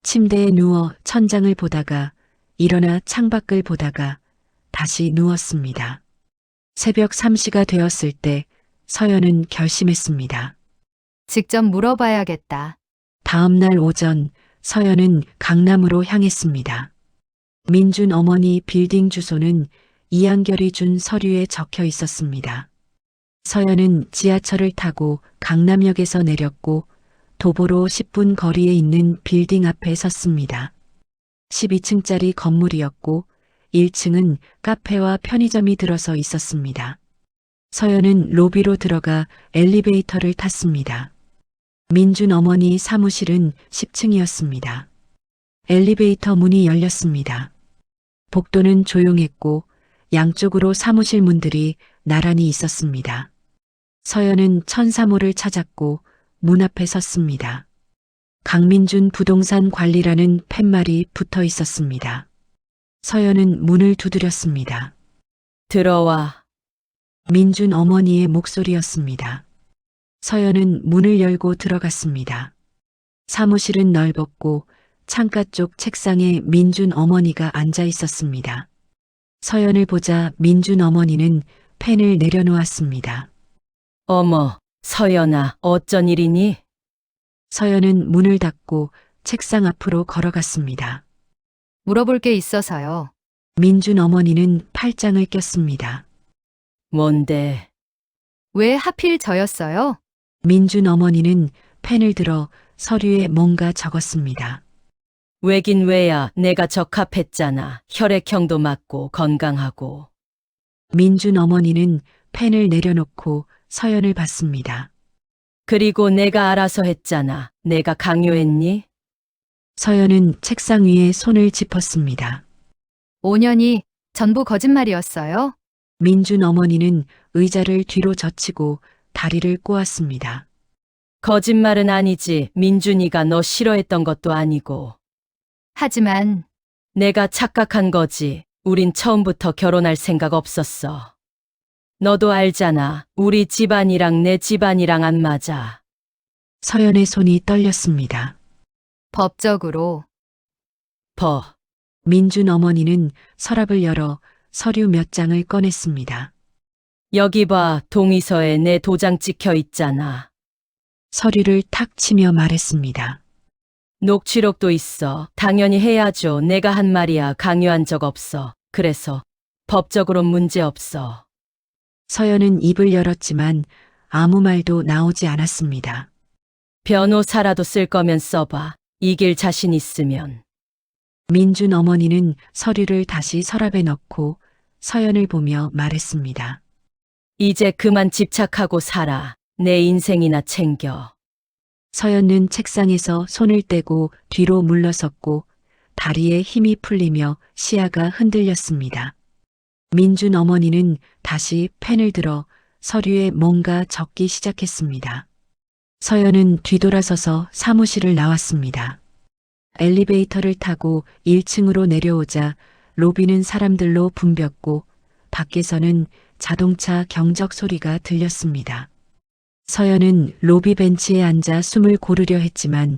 침대에 누워 천장을 보다가 일어나 창밖을 보다가 다시 누웠습니다. 새벽 3시가 되었을 때 서연은 결심했습니다. 직접 물어봐야겠다. 다음 날 오전 서연은 강남으로 향했습니다. 민준 어머니 빌딩 주소는 이한결이 준 서류에 적혀 있었습니다. 서연은 지하철을 타고 강남역에서 내렸고 도보로 10분 거리에 있는 빌딩 앞에 섰습니다. 12층짜리 건물이었고 1층은 카페와 편의점이 들어서 있었습니다. 서연은 로비로 들어가 엘리베이터를 탔습니다. 민준 어머니 사무실은 10층이었습니다. 엘리베이터 문이 열렸습니다. 복도는 조용했고 양쪽으로 사무실 문들이 나란히 있었습니다. 서연은 1003호를 찾았고 문 앞에 섰습니다. 강민준 부동산 관리라는 팻말이 붙어 있었습니다. 서연은 문을 두드렸습니다. 들어와. 민준 어머니의 목소리였습니다. 서연은 문을 열고 들어갔습니다. 사무실은 넓었고 창가 쪽 책상에 민준 어머니가 앉아 있었습니다. 서연을 보자 민준 어머니는 펜을 내려놓았습니다. 어머, 서연아, 어쩐 일이니? 서연은 문을 닫고 책상 앞으로 걸어갔습니다. 물어볼 게 있어서요. 민준 어머니는 팔짱을 꼈습니다. 뭔데? 왜 하필 저였어요? 민준 어머니는 펜을 들어 서류에 뭔가 적었습니다. 왜긴 왜야, 내가 적합했잖아. 혈액형도 맞고 건강하고. 민준 어머니는 펜을 내려놓고 서연을 봤습니다. 그리고 내가 알아서 했잖아. 내가 강요했니? 서연은 책상 위에 손을 짚었습니다. 5년이 전부 거짓말이었어요? 민준 어머니는 의자를 뒤로 젖히고 다리를 꼬았습니다. 거짓말은 아니지. 민준이가 너 싫어했던 것도 아니고. 하지만 내가 착각한 거지. 우린 처음부터 결혼할 생각 없었어. 너도 알잖아. 우리 집안이랑 내 집안이랑 안 맞아. 서연의 손이 떨렸습니다. 법적으로 민준 어머니는 서랍을 열어 서류 몇 장을 꺼냈습니다. 여기 봐. 동의서에 내 도장 찍혀 있잖아. 서류를 탁 치며 말했습니다. 녹취록도 있어. 당연히 해야죠. 내가 한 말이야. 강요한 적 없어. 그래서 법적으로 문제 없어. 서연은 입을 열었지만 아무 말도 나오지 않았습니다. 변호사라도 쓸 거면 써봐. 이길 자신 있으면. 민준 어머니는 서류를 다시 서랍에 넣고 서연을 보며 말했습니다. 이제 그만 집착하고 살아. 내 인생이나 챙겨. 서연은 책상에서 손을 떼고 뒤로 물러섰고 다리에 힘이 풀리며 시야가 흔들렸습니다. 민준 어머니는 다시 펜을 들어 서류에 뭔가 적기 시작했습니다. 서연은 뒤돌아서서 사무실을 나왔습니다. 엘리베이터를 타고 1층으로 내려오자 로비는 사람들로 붐볐고 밖에서는 자동차 경적 소리가 들렸습니다. 서연은 로비 벤치에 앉아 숨을 고르려 했지만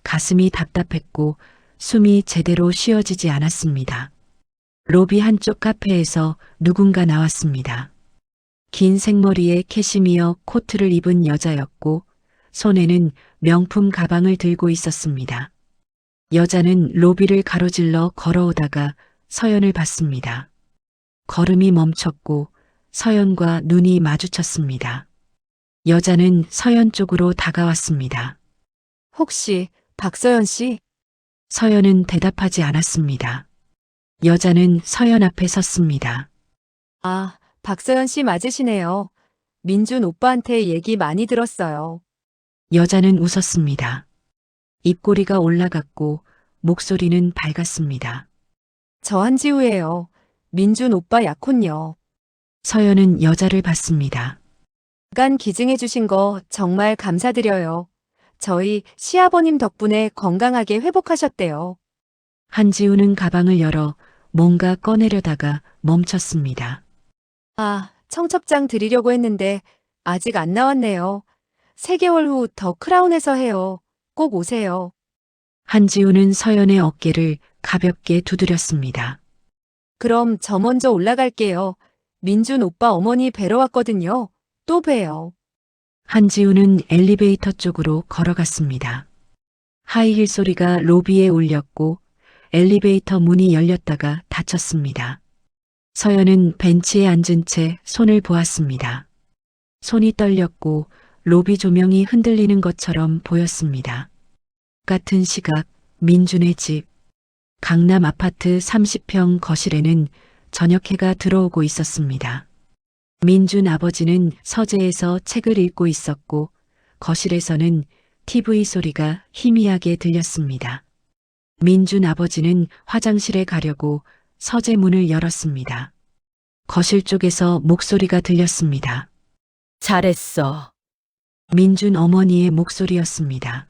가슴이 답답했고 숨이 제대로 쉬어지지 않았습니다. 로비 한쪽 카페에서 누군가 나왔습니다. 긴 생머리에 캐시미어 코트를 입은 여자였고 손에는 명품 가방을 들고 있었습니다. 여자는 로비를 가로질러 걸어오다가 서연을 봤습니다. 걸음이 멈췄고 서연과 눈이 마주쳤습니다. 여자는 서연 쪽으로 다가왔습니다. 혹시 박서연 씨? 서연은 대답하지 않았습니다. 여자는 서연 앞에 섰습니다. 아, 박서연 씨 맞으시네요. 민준 오빠한테 얘기 많이 들었어요. 여자는 웃었습니다. 입꼬리가 올라갔고 목소리는 밝았습니다. 저 한지우예요. 민준 오빠 약혼녀. 서연은 여자를 봤습니다. 잠깐 기증해 주신 거 정말 감사드려요. 저희 시아버님 덕분에 건강하게 회복하셨대요. 한지우는 가방을 열어 뭔가 꺼내려다가 멈췄습니다. 아, 청첩장 드리려고 했는데 아직 안 나왔네요. 3개월 후 더 크라운에서 해요. 꼭 오세요. 한지우는 서연의 어깨를 가볍게 두드렸습니다. 그럼 저 먼저 올라갈게요. 민준 오빠 어머니 뵈러 왔거든요. 또 봬요. 한지우는 엘리베이터 쪽으로 걸어갔습니다. 하이힐 소리가 로비에 울렸고 엘리베이터 문이 열렸다가 닫혔습니다. 서연은 벤치에 앉은 채 손을 보았습니다. 손이 떨렸고 로비 조명이 흔들리는 것처럼 보였습니다. 같은 시각 민준의 집, 강남 아파트 30평 거실에는 저녁해가 들어오고 있었습니다. 민준 아버지는 서재에서 책을 읽고 있었고 거실에서는 TV 소리가 희미하게 들렸습니다. 민준 아버지는 화장실에 가려고 서재 문을 열었습니다. 거실 쪽에서 목소리가 들렸습니다. 잘했어. 민준 어머니의 목소리였습니다.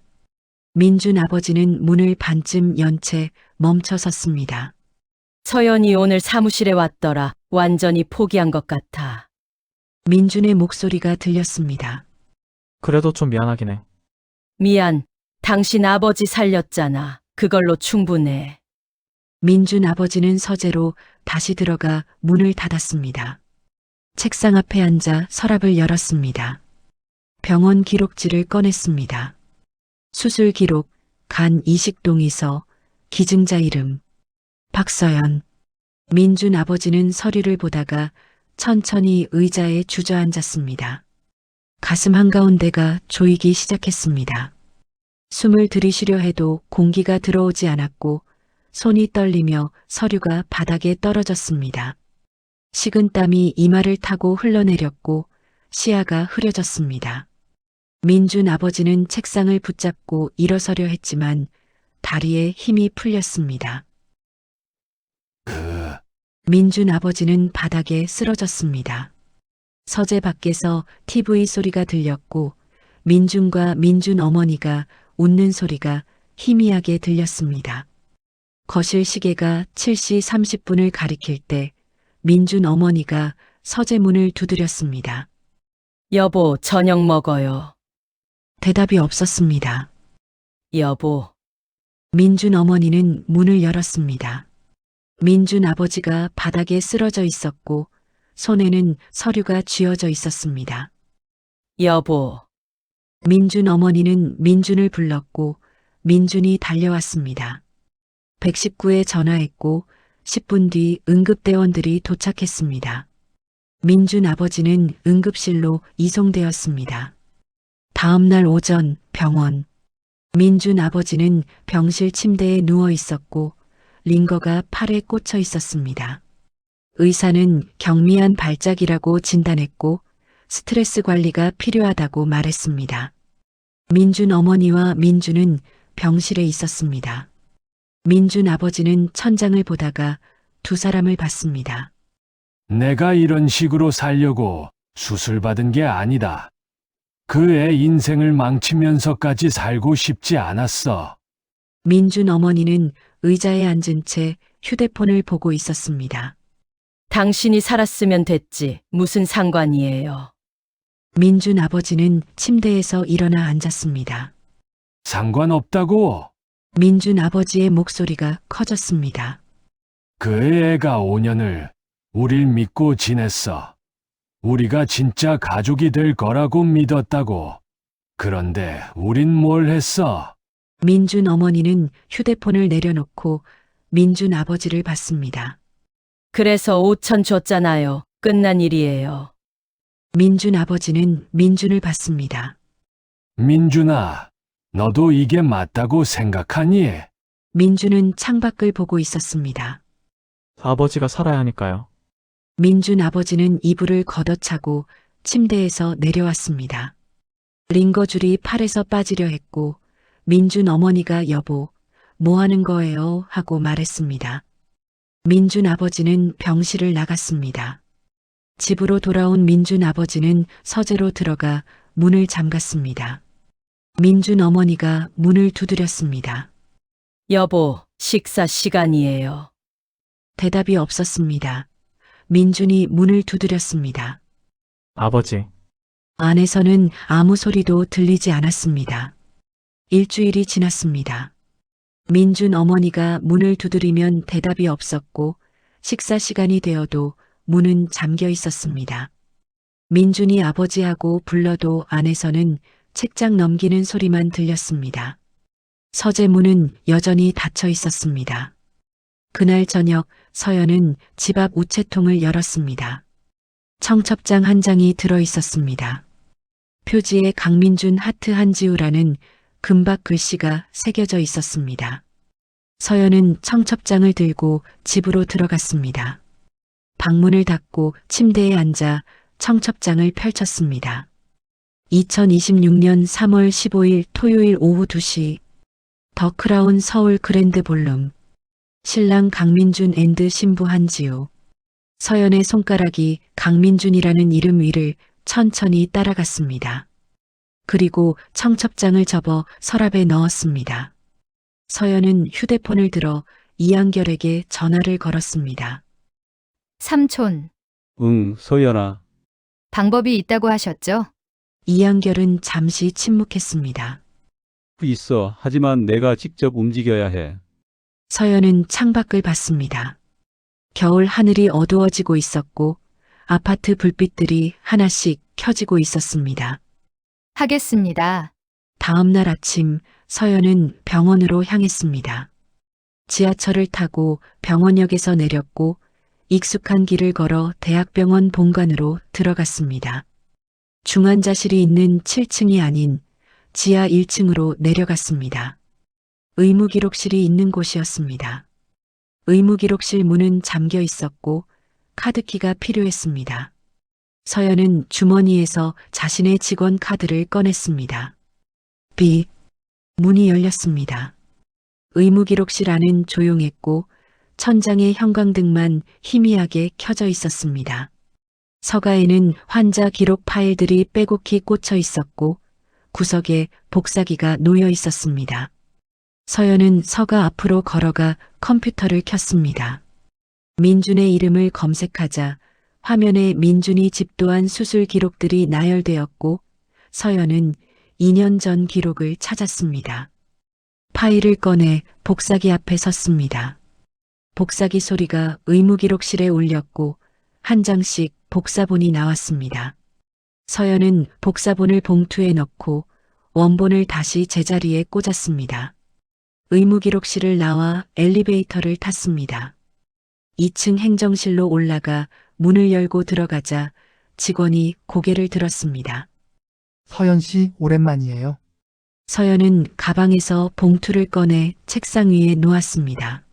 민준 아버지는 문을 반쯤 연 채 멈춰 섰습니다. 서연이 오늘 사무실에 왔더라. 완전히 포기한 것 같아. 민준의 목소리가 들렸습니다. 그래도 좀 미안하긴 해. 미안. 당신 아버지 살렸잖아. 그걸로 충분해. 민준 아버지는 서재로 다시 들어가 문을 닫았습니다. 책상 앞에 앉아 서랍을 열었습니다. 병원 기록지를 꺼냈습니다. 수술 기록, 간 이식 동의서, 기증자 이름, 박서연. 민준 아버지는 서류를 보다가 천천히 의자에 주저앉았습니다. 가슴 한가운데가 조이기 시작했습니다. 숨을 들이쉬려 해도 공기가 들어오지 않았고 손이 떨리며 서류가 바닥에 떨어졌습니다. 식은 땀이 이마를 타고 흘러내렸고 시야가 흐려졌습니다. 민준 아버지는 책상을 붙잡고 일어서려 했지만 다리에 힘이 풀렸습니다. 민준 아버지는 바닥에 쓰러졌습니다. 서재 밖에서 TV 소리가 들렸고 민준과 민준 어머니가 웃는 소리가 희미하게 들렸습니다. 거실 시계가 7시 30분을 가리킬 때 민준 어머니가 서재 문을 두드렸습니다. 여보, 저녁 먹어요. 대답이 없었습니다. 여보, 민준 어머니는 문을 열었습니다. 민준 아버지가 바닥에 쓰러져 있었고 손에는 서류가 쥐어져 있었습니다. 여보, 민준 어머니는 민준을 불렀고 민준이 달려왔습니다. 119에 전화했고 10분 뒤 응급대원들이 도착했습니다. 민준 아버지는 응급실로 이송되었습니다. 다음 날 오전 병원. 민준 아버지는 병실 침대에 누워 있었고 링거가 팔에 꽂혀 있었습니다. 의사는 경미한 발작이라고 진단했고 스트레스 관리가 필요하다고 말했습니다. 민준 어머니와 민준은 병실에 있었습니다. 민준 아버지는 천장을 보다가 두 사람을 봤습니다. 내가 이런 식으로 살려고 수술받은 게 아니다. 그 애 인생을 망치면서까지 살고 싶지 않았어. 민준 어머니는 의자에 앉은 채 휴대폰을 보고 있었습니다. 당신이 살았으면 됐지. 무슨 상관이에요. 민준 아버지는 침대에서 일어나 앉았습니다. 상관없다고. 민준 아버지의 목소리가 커졌습니다. 그 애가 5년을 우릴 믿고 지냈어. 우리가 진짜 가족이 될 거라고 믿었다고. 그런데 우린 뭘 했어? 민준 어머니는 휴대폰을 내려놓고 민준 아버지를 봤습니다. 그래서 5천 줬잖아요. 끝난 일이에요. 민준 아버지는 민준을 봤습니다. 민준아, 너도 이게 맞다고 생각하니? 민준은 창밖을 보고 있었습니다. 아버지가 살아야 하니까요. 민준 아버지는 이불을 걷어차고 침대에서 내려왔습니다. 링거줄이 팔에서 빠지려 했고 민준 어머니가 여보, 뭐 하는 거예요? 하고 말했습니다. 민준 아버지는 병실을 나갔습니다. 집으로 돌아온 민준 아버지는 서재로 들어가 문을 잠갔습니다. 민준 어머니가 문을 두드렸습니다. 여보, 식사 시간이에요. 대답이 없었습니다. 민준이 문을 두드렸습니다. 아버지, 안에서는 아무 소리도 들리지 않았습니다. 일주일이 지났습니다. 민준 어머니가 문을 두드리면 대답이 없었고 식사 시간이 되어도 문은 잠겨 있었습니다. 민준이 아버지하고 불러도 안에서는 책장 넘기는 소리만 들렸습니다. 서재 문은 여전히 닫혀 있었습니다. 그날 저녁 서연은 집 앞 우체통을 열었습니다. 청첩장 한 장이 들어 있었습니다. 표지에 강민준 하트 한지우라는 금박 글씨가 새겨져 있었습니다. 서연은 청첩장을 들고 집으로 들어갔습니다. 방문을 닫고 침대에 앉아 청첩장을 펼쳤습니다. 2026년 3월 15일 토요일 오후 2시 더 크라운 서울 그랜드 볼룸 신랑 강민준 앤드 신부 한지우 서연의 손가락이 강민준이라는 이름 위를 천천히 따라갔습니다. 그리고 청첩장을 접어 서랍에 넣었습니다. 서연은 휴대폰을 들어 이한결에게 전화를 걸었습니다. 삼촌, 응, 서연아. 방법이 있다고 하셨죠? 이한결은 잠시 침묵했습니다. 있어. 하지만 내가 직접 움직여야 해. 서연은 창밖을 봤습니다. 겨울 하늘이 어두워지고 있었고 아파트 불빛들이 하나씩 켜지고 있었습니다. 하겠습니다. 다음 날 아침 서연은 병원으로 향했습니다. 지하철을 타고 병원역에서 내렸고 익숙한 길을 걸어 대학병원 본관으로 들어갔습니다. 중환자실이 있는 7층이 아닌 지하 1층으로 내려갔습니다. 의무기록실이 있는 곳이었습니다. 의무기록실 문은 잠겨 있었고 카드키가 필요했습니다. 서연은 주머니에서 자신의 직원 카드를 꺼냈습니다. 비. 문이 열렸습니다. 의무기록실 안은 조용했고 천장에 형광등만 희미하게 켜져 있었습니다. 서가에는 환자 기록 파일들이 빼곡히 꽂혀 있었고 구석에 복사기가 놓여 있었습니다. 서연은 서가 앞으로 걸어가 컴퓨터를 켰습니다. 민준의 이름을 검색하자 화면에 민준이 집도한 수술 기록들이 나열되었고 서연은 2년 전 기록을 찾았습니다. 파일을 꺼내 복사기 앞에 섰습니다. 복사기 소리가 의무기록실에 울렸고 한 장씩 복사본이 나왔습니다. 서연은 복사본을 봉투에 넣고 원본을 다시 제자리에 꽂았습니다. 의무기록실을 나와 엘리베이터를 탔습니다. 2층 행정실로 올라가 문을 열고 들어가자 직원이 고개를 들었습니다. 서연 씨, 오랜만이에요. 서연은 가방에서 봉투를 꺼내 책상 위에 놓았습니다.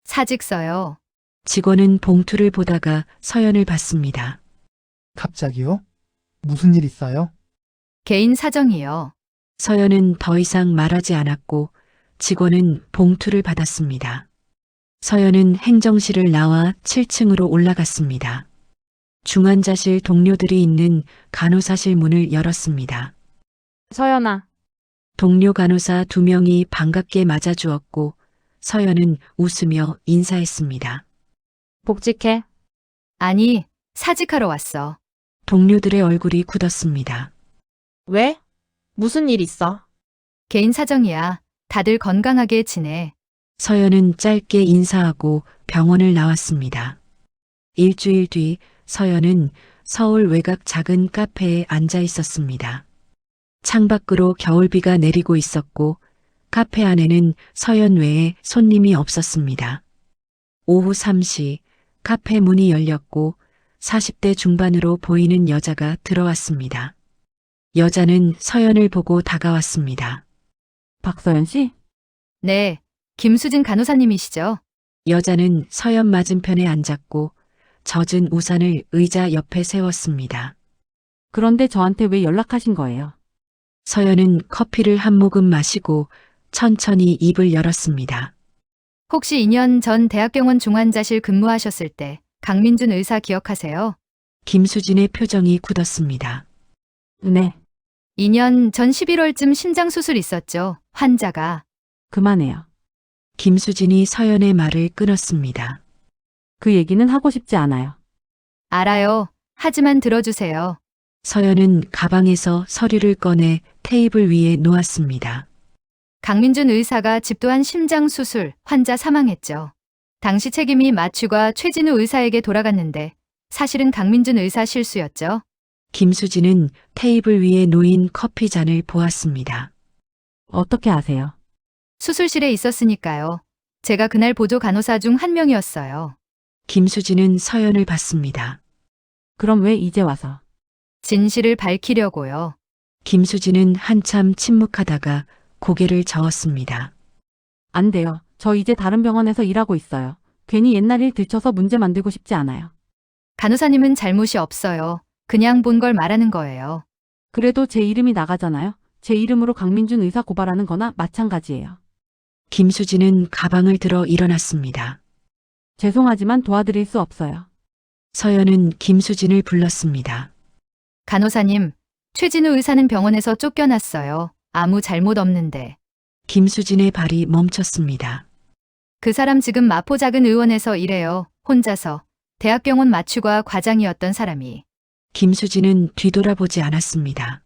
사직서요. 직원은 봉투를 보다가 서연을 봤습니다. 갑자기요? 무슨 일 있어요? 개인 사정이요. 서연은 더 이상 말하지 않았고 직원은 봉투를 받았습니다. 서연은 행정실을 나와 7층으로 올라갔습니다. 중환자실 동료들이 있는 간호사실 문을 열었습니다. 서연아. 동료 간호사 2명이 반갑게 맞아주었고 서연은 웃으며 인사했습니다. 복직해. 아니, 사직하러 왔어. 동료들의 얼굴이 굳었습니다. 왜? 무슨 일 있어? 개인 사정이야. 다들 건강하게 지내. 서연은 짧게 인사하고 병원을 나왔습니다. 일주일 뒤 서연은 서울 외곽 작은 카페에 앉아 있었습니다. 창밖으로 겨울비가 내리고 있었고 카페 안에는 서연 외에 손님이 없었습니다. 오후 3시 카페 문이 열렸고 40대 중반으로 보이는 여자가 들어왔습니다. 여자는 서연을 보고 다가왔습니다. 박서연 씨? 네, 김수진 간호사님이시죠? 여자는 서연 맞은편에 앉았고 젖은 우산을 의자 옆에 세웠습니다. 그런데 저한테 왜 연락하신 거예요? 서연은 커피를 한 모금 마시고 천천히 입을 열었습니다. 혹시 2년 전 대학병원 중환자실 근무하셨을 때 강민준 의사 기억하세요? 김수진의 표정이 굳었습니다. 네, 2년 전 11월쯤 심장 수술 있었죠. 환자가. 그만해요. 김수진이 서연의 말을 끊었습니다. 그 얘기는 하고 싶지 않아요. 알아요. 하지만 들어주세요. 서연은 가방에서 서류를 꺼내 테이블 위에 놓았습니다. 강민준 의사가 집도한 심장 수술, 환자 사망했죠. 당시 책임이 마취과 최진우 의사에게 돌아갔는데 사실은 강민준 의사 실수였죠. 김수진은 테이블 위에 놓인 커피 잔을 보았습니다. 어떻게 아세요? 수술실에 있었으니까요. 제가 그날 보조 간호사 중 한 명이었어요. 김수진은 서연을 봤습니다. 그럼 왜 이제 와서? 진실을 밝히려고요. 김수진은 한참 침묵하다가 고개를 저었습니다. 안 돼요. 저 이제 다른 병원에서 일하고 있어요. 괜히 옛날 일 들춰서 문제 만들고 싶지 않아요. 간호사님은 잘못이 없어요. 그냥 본 걸 말하는 거예요. 그래도 제 이름이 나가잖아요. 제 이름으로 강민준 의사 고발하는 거나 마찬가지예요. 김수진은 가방을 들어 일어났습니다. 죄송하지만 도와드릴 수 없어요. 서연은 김수진을 불렀습니다. 간호사님, 최진우 의사는 병원에서 쫓겨났어요. 아무 잘못 없는데. 김수진의 발이 멈췄습니다. 그 사람 지금 마포 작은 의원에서 일해요. 혼자서. 대학병원 마취과 과장이었던 사람이. 김수진은 뒤돌아보지 않았습니다.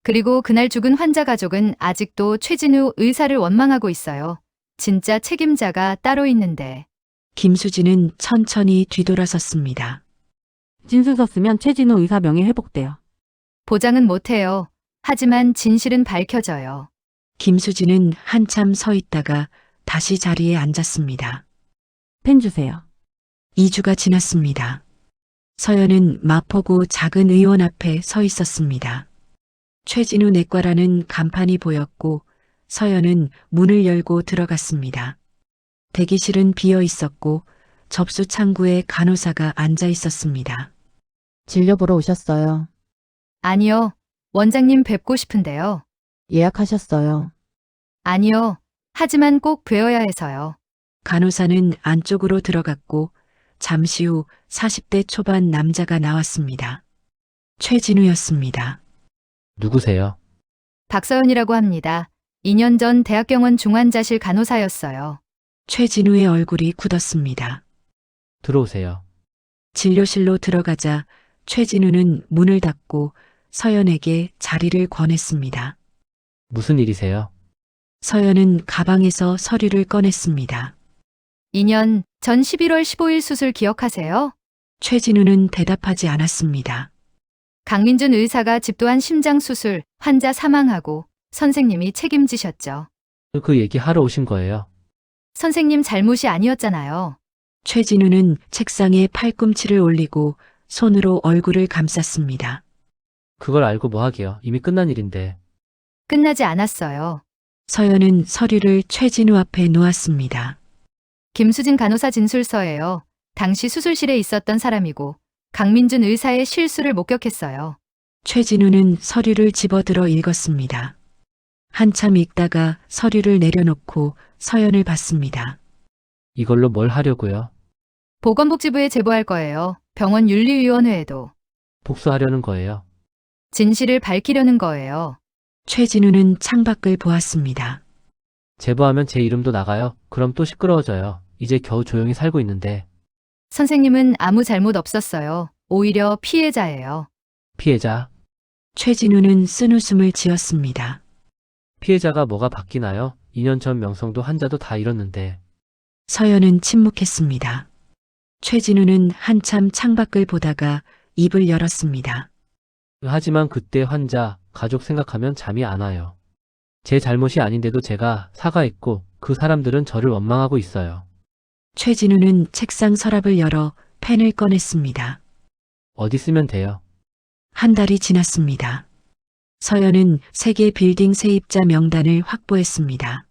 그리고 그날 죽은 환자 가족은 아직도 최진우 의사를 원망하고 있어요. 진짜 책임자가 따로 있는데. 김수진은 천천히 뒤돌아섰습니다. 진술 썼으면 최진우 의사 명예 회복돼요. 보장은 못해요. 하지만 진실은 밝혀져요. 김수진은 한참 서 있다가 다시 자리에 앉았습니다. 펜 주세요. 2주가 지났습니다. 서연은 마포구 작은 의원 앞에 서 있었습니다. 최진우 내과라는 간판이 보였고 서연은 문을 열고 들어갔습니다. 대기실은 비어 있었고 접수 창구에 간호사가 앉아 있었습니다. 진료 보러 오셨어요. 아니요. 원장님 뵙고 싶은데요. 예약하셨어요. 아니요. 하지만 꼭 뵈어야 해서요. 간호사는 안쪽으로 들어갔고 잠시 후 40대 초반 남자가 나왔습니다. 최진우였습니다. 누구세요? 박서연이라고 합니다. 2년 전 대학병원 중환자실 간호사였어요. 최진우의 얼굴이 굳었습니다. 들어오세요. 진료실로 들어가자 최진우는 문을 닫고 서연에게 자리를 권했습니다. 무슨 일이세요? 서연은 가방에서 서류를 꺼냈습니다. 2년 전 11월 15일 수술 기억하세요? 최진우는 대답하지 않았습니다. 강민준 의사가 집도한 심장 수술, 환자 사망하고 선생님이 책임지셨죠. 그 얘기 하러 오신 거예요. 선생님 잘못이 아니었잖아요. 최진우는 책상에 팔꿈치를 올리고 손으로 얼굴을 감쌌습니다. 그걸 알고 뭐 하게요. 이미 끝난 일인데. 끝나지 않았어요. 서연은 서류를 최진우 앞에 놓았습니다. 김수진 간호사 진술서예요. 당시 수술실에 있었던 사람이고 강민준 의사의 실수를 목격했어요. 최진우는 서류를 집어들어 읽었습니다. 한참 읽다가 서류를 내려놓고 서연을 봤습니다. 이걸로 뭘 하려고요? 보건복지부에 제보할 거예요. 병원 윤리위원회에도. 복수하려는 거예요. 진실을 밝히려는 거예요. 최진우는 창밖을 보았습니다. 제보하면 제 이름도 나가요. 그럼 또 시끄러워져요. 이제 겨우 조용히 살고 있는데. 선생님은 아무 잘못 없었어요. 오히려 피해자예요. 피해자? 최진우는 쓴웃음을 지었습니다. 피해자가 뭐가 바뀌나요? 2년 전 명성도 환자도 다 잃었는데. 서연은 침묵했습니다. 최진우는 한참 창밖을 보다가 입을 열었습니다. 하지만 그때 환자, 가족 생각하면 잠이 안 와요. 제 잘못이 아닌데도 제가 사과했고 그 사람들은 저를 원망하고 있어요. 최진우는 책상 서랍을 열어 펜을 꺼냈습니다. 어디 쓰면 돼요? 한 달이 지났습니다. 서연은 세계 빌딩 세입자 명단을 확보했습니다.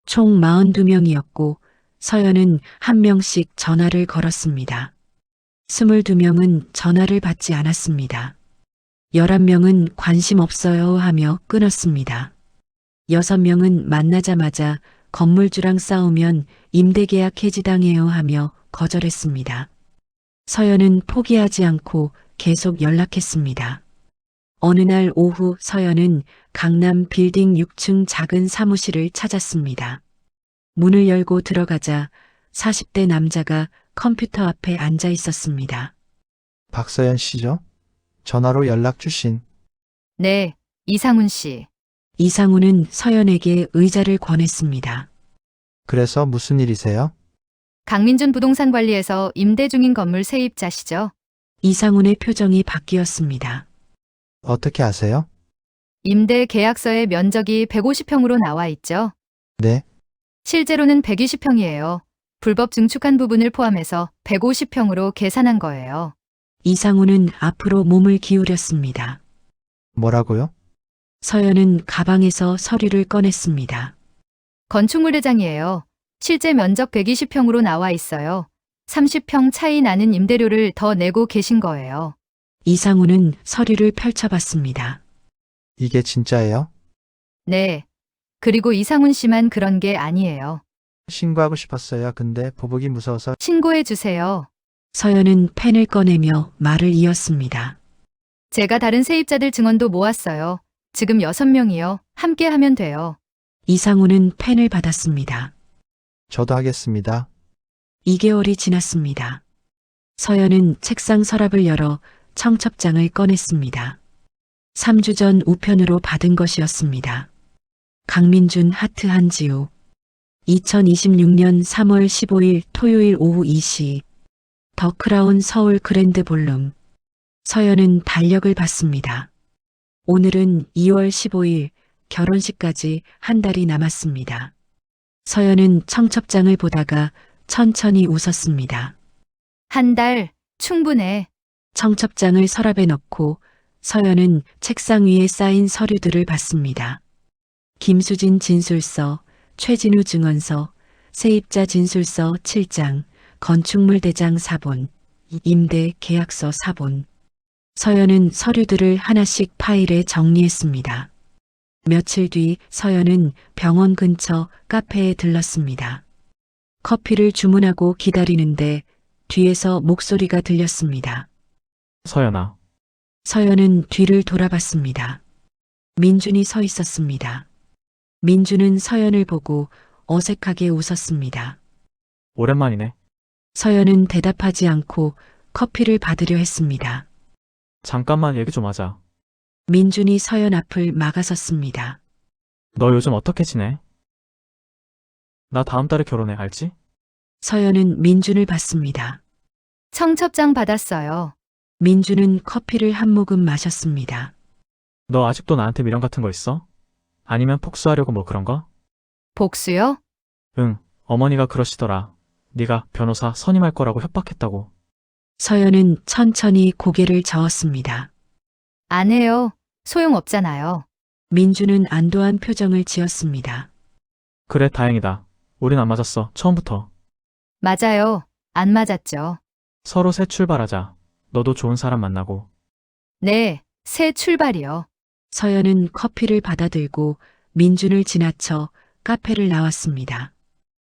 총 42명이었고 서연은 한 명씩 전화를 걸었습니다. 22명은 전화를 받지 않았습니다. 11명은 관심 없어요 하며 끊었습니다. 6명은 만나자마자 건물주랑 싸우면 임대계약 해지당해요 하며 거절했습니다. 서연은 포기하지 않고 계속 연락했습니다. 어느 날 오후 서연은 강남 빌딩 6층 작은 사무실을 찾았습니다. 문을 열고 들어가자 40대 남자가 컴퓨터 앞에 앉아 있었습니다. 박서연 씨죠? 전화로 연락 주신. 네, 이상훈 씨. 이상우는 서연에게 의자를 권했습니다. 그래서 무슨 일이세요? 강민준 부동산 관리에서 임대 중인 건물 세입자시죠? 이상훈의 표정이 바뀌었습니다. 어떻게 아세요? 임대 계약서에 면적이 150평으로 나와 있죠? 네. 실제로는 120평이에요. 불법 증축한 부분을 포함해서 150평으로 계산한 거예요. 이상우는 앞으로 몸을 기울였습니다. 뭐라고요? 서연은 가방에서 서류를 꺼냈습니다. 건축물 대장이에요. 실제 면적 120평으로 나와 있어요. 30평 차이 나는 임대료를 더 내고 계신 거예요. 이상우는 서류를 펼쳐봤습니다. 이게 진짜예요? 네. 그리고 이상훈 씨만 그런 게 아니에요. 신고하고 싶었어요. 근데 보복이 무서워서. 신고해 주세요. 서연은 펜을 꺼내며 말을 이었습니다. 제가 다른 세입자들 증언도 모았어요. 지금 6명이요. 함께 하면 돼요. 이상우는 펜을 받았습니다. 저도 하겠습니다. 2개월이 지났습니다. 서연은 책상 서랍을 열어 청첩장을 꺼냈습니다. 3주 전 우편으로 받은 것이었습니다. 강민준 하트 한지우 2026년 3월 15일 토요일 오후 2시 더 크라운 서울 그랜드 볼룸 서연은 달력을 봤습니다. 오늘은 2월 15일 결혼식까지 한 달이 남았습니다. 서연은 청첩장을 보다가 천천히 웃었습니다. 한 달 충분해. 청첩장을 서랍에 넣고 서연은 책상 위에 쌓인 서류들을 봤습니다. 김수진 진술서, 최진우 증언서, 세입자 진술서 7장, 건축물 대장 4본, 임대 계약서 4본. 서연은 서류들을 하나씩 파일에 정리했습니다. 며칠 뒤 서연은 병원 근처 카페에 들렀습니다. 커피를 주문하고 기다리는데 뒤에서 목소리가 들렸습니다. 서연아, 서연은 뒤를 돌아봤습니다. 민준이 서 있었습니다. 민준은 서연을 보고 어색하게 웃었습니다. 오랜만이네. 서연은 대답하지 않고 커피를 받으려 했습니다. 잠깐만 얘기 좀 하자. 민준이 서연 앞을 막아섰습니다. 너 요즘 어떻게 지내? 나 다음 달에 결혼해, 알지? 서연은 민준을 봤습니다. 청첩장 받았어요. 민준은 커피를 한 모금 마셨습니다. 너 아직도 나한테 미련 같은 거 있어? 아니면 복수하려고 뭐 그런 거? 복수요? 응, 어머니가 그러시더라. 네가 변호사 선임할 거라고 협박했다고. 서연은 천천히 고개를 저었습니다. 안 해요. 소용없잖아요. 민준은 안도한 표정을 지었습니다. 그래, 다행이다. 우린 안 맞았어, 처음부터. 맞아요. 안 맞았죠. 서로 새 출발하자. 너도 좋은 사람 만나고. 네, 새 출발이요. 서연은 커피를 받아들고 민준을 지나쳐 카페를 나왔습니다.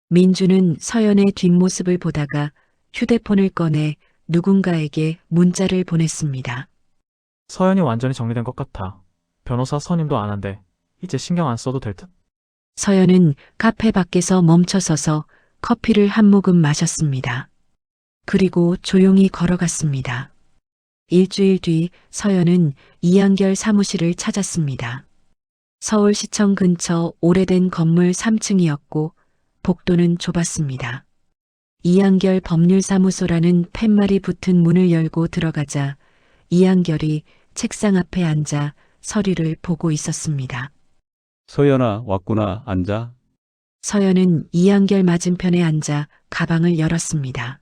민준은 서연의 뒷모습을 보다가 휴대폰을 꺼내 누군가에게 문자를 보냈습니다. 서연이 완전히 정리된 것 같아. 변호사 선임도 안 한대. 이제 신경 안 써도 될 듯. 서연은 카페 밖에서 멈춰서서 커피를 한 모금 마셨습니다. 그리고 조용히 걸어갔습니다. 일주일 뒤 서연은 이한결 사무실을 찾았습니다. 서울시청 근처 오래된 건물 3층이었고 복도는 좁았습니다. 이한결 법률사무소라는 팻말이 붙은 문을 열고 들어가자 이한결이 책상 앞에 앉아 서류를 보고 있었습니다. 서연아, 왔구나. 앉아. 서연은 이한결 맞은편에 앉아 가방을 열었습니다.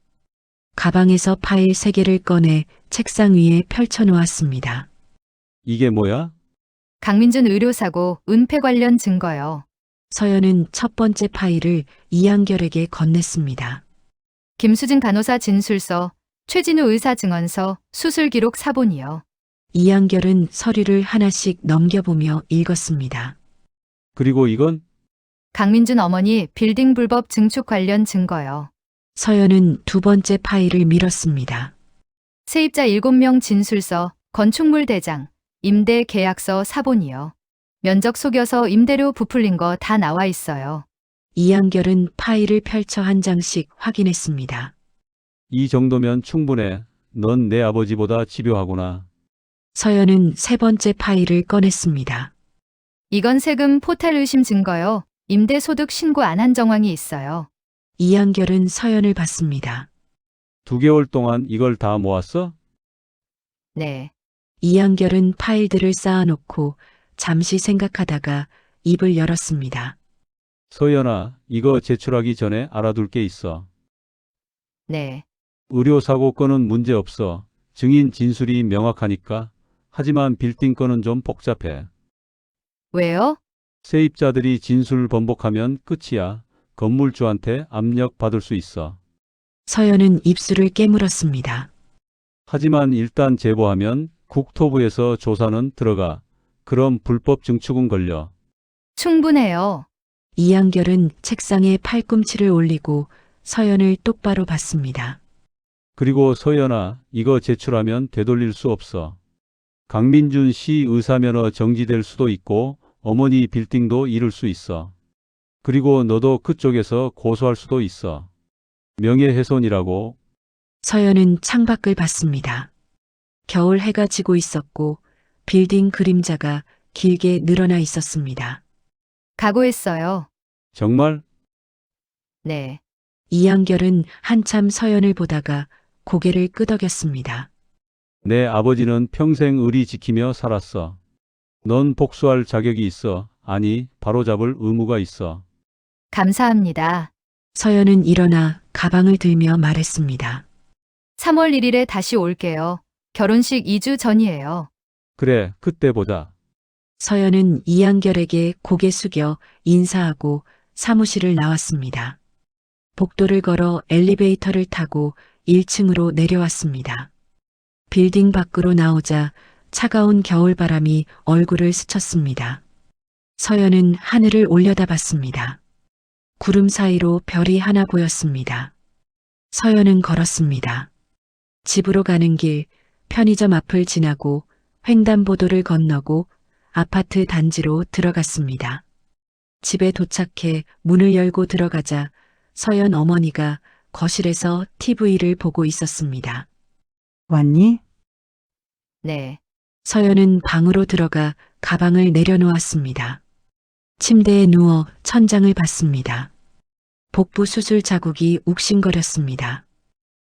가방에서 파일 3개를 꺼내 책상 위에 펼쳐놓았습니다. 이게 뭐야? 강민준 의료사고 은폐 관련 증거요. 서연은 첫 번째 파일을 이한결에게 건넸습니다. 김수진 간호사 진술서, 최진우 의사 증언서, 수술 기록 사본이요. 이한결은 서류를 하나씩 넘겨보며 읽었습니다. 그리고 이건? 강민준 어머니 빌딩 불법 증축 관련 증거요. 서연은 두 번째 파일을 밀었습니다. 세입자 7명 진술서, 건축물 대장, 임대 계약서 사본이요. 면적 속여서 임대료 부풀린 거 다 나와 있어요. 이한결은 파일을 펼쳐 한 장씩 확인했습니다. 이 정도면 충분해. 넌 내 아버지보다 집요하구나. 서연은 세 번째 파일을 꺼냈습니다. 이건 세금 포탈 의심 증거요. 임대 소득 신고 안 한 정황이 있어요. 이한결은 서연을 봤습니다. 2개월 동안 이걸 다 모았어? 네. 이한결은 파일들을 쌓아놓고 잠시 생각하다가 입을 열었습니다. 서연아, 이거 제출하기 전에 알아둘 게 있어. 네. 의료사고 건은 문제 없어. 증인 진술이 명확하니까. 하지만 빌딩 건은 좀 복잡해. 왜요? 세입자들이 진술 번복하면 끝이야. 건물주한테 압력 받을 수 있어. 서연은 입술을 깨물었습니다. 하지만 일단 제보하면 국토부에서 조사는 들어가. 그럼 불법 증축은 걸려. 충분해요. 이한결은 책상에 팔꿈치를 올리고 서연을 똑바로 봤습니다. 그리고 서연아, 이거 제출하면 되돌릴 수 없어. 강민준 씨 의사면허 정지될 수도 있고 어머니 빌딩도 잃을 수 있어. 그리고 너도 그쪽에서 고소할 수도 있어. 명예훼손이라고. 서연은 창밖을 봤습니다. 겨울 해가 지고 있었고 빌딩 그림자가 길게 늘어나 있었습니다. 각오했어요. 정말? 네. 이한결은 한참 서연을 보다가 고개를 끄덕였습니다. 내 아버지는 평생 의리 지키며 살았어. 넌 복수할 자격이 있어. 아니, 바로잡을 의무가 있어. 감사합니다. 서연은 일어나 가방을 들며 말했습니다. 3월 1일에 다시 올게요. 결혼식 2주 전이에요. 그래, 그때 보자. 서연은 이한결에게 고개 숙여 인사하고 사무실을 나왔습니다. 복도를 걸어 엘리베이터를 타고 1층으로 내려왔습니다. 빌딩 밖으로 나오자 차가운 겨울바람이 얼굴을 스쳤습니다. 서연은 하늘을 올려다봤습니다. 구름 사이로 별이 하나 보였습니다. 서연은 걸었습니다. 집으로 가는 길, 편의점 앞을 지나고 횡단보도를 건너고 아파트 단지로 들어갔습니다. 집에 도착해 문을 열고 들어가자 서연 어머니가 거실에서 TV를 보고 있었습니다. 왔니? 네. 서연은 방으로 들어가 가방을 내려놓았습니다. 침대에 누워 천장을 봤습니다. 복부 수술 자국이 욱신거렸습니다.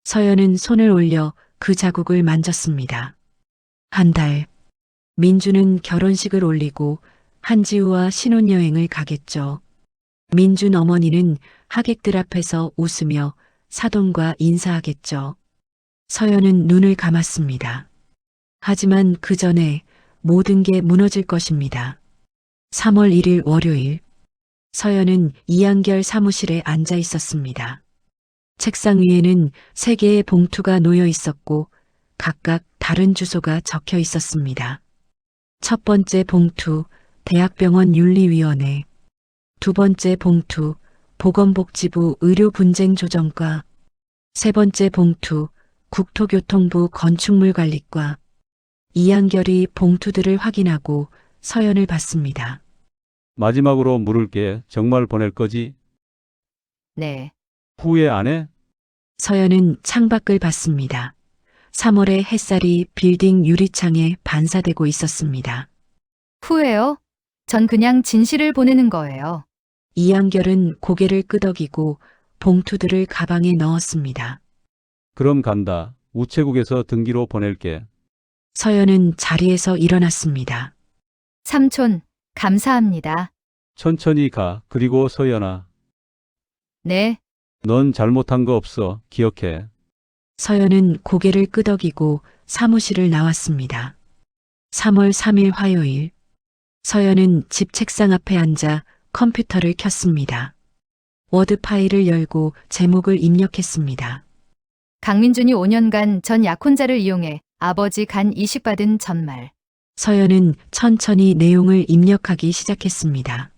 서연은 손을 올려 그 자국을 만졌습니다. 한 달. 민주는 결혼식을 올리고 한지우와 신혼여행을 가겠죠. 민준 어머니는 하객들 앞에서 웃으며 사돈과 인사하겠죠. 서연은 눈을 감았습니다. 하지만 그 전에 모든 게 무너질 것입니다. 3월 1일 월요일, 서연은 이한결 사무실에 앉아 있었습니다. 책상 위에는 3개의 봉투가 놓여 있었고 각각 다른 주소가 적혀 있었습니다. 첫 번째 봉투, 대학병원 윤리위원회. 두 번째 봉투, 보건복지부 의료분쟁조정과. 세 번째 봉투, 국토교통부 건축물관리과. 이한결이 봉투들을 확인하고 서연을 봤습니다. 마지막으로 물을게. 정말 보낼 거지? 네. 후회 안 해? 서연은 창밖을 봤습니다. 3월의 햇살이 빌딩 유리창에 반사되고 있었습니다. 후회요? 전 그냥 진실을 보내는 거예요. 이한결은 고개를 끄덕이고 봉투들을 가방에 넣었습니다. 그럼 간다. 우체국에서 등기로 보낼게. 서연은 자리에서 일어났습니다. 삼촌, 감사합니다. 천천히 가. 그리고 서연아, 네. 넌 잘못한 거 없어. 기억해. 서연은 고개를 끄덕이고 사무실을 나왔습니다. 3월 3일 화요일, 서연은 집 책상 앞에 앉아 컴퓨터를 켰습니다. 워드 파일을 열고 제목을 입력했습니다. 강민준이 5년간 전 약혼자를 이용해 아버지 간 이식받은 전말. 서연은 천천히 내용을 입력하기 시작했습니다.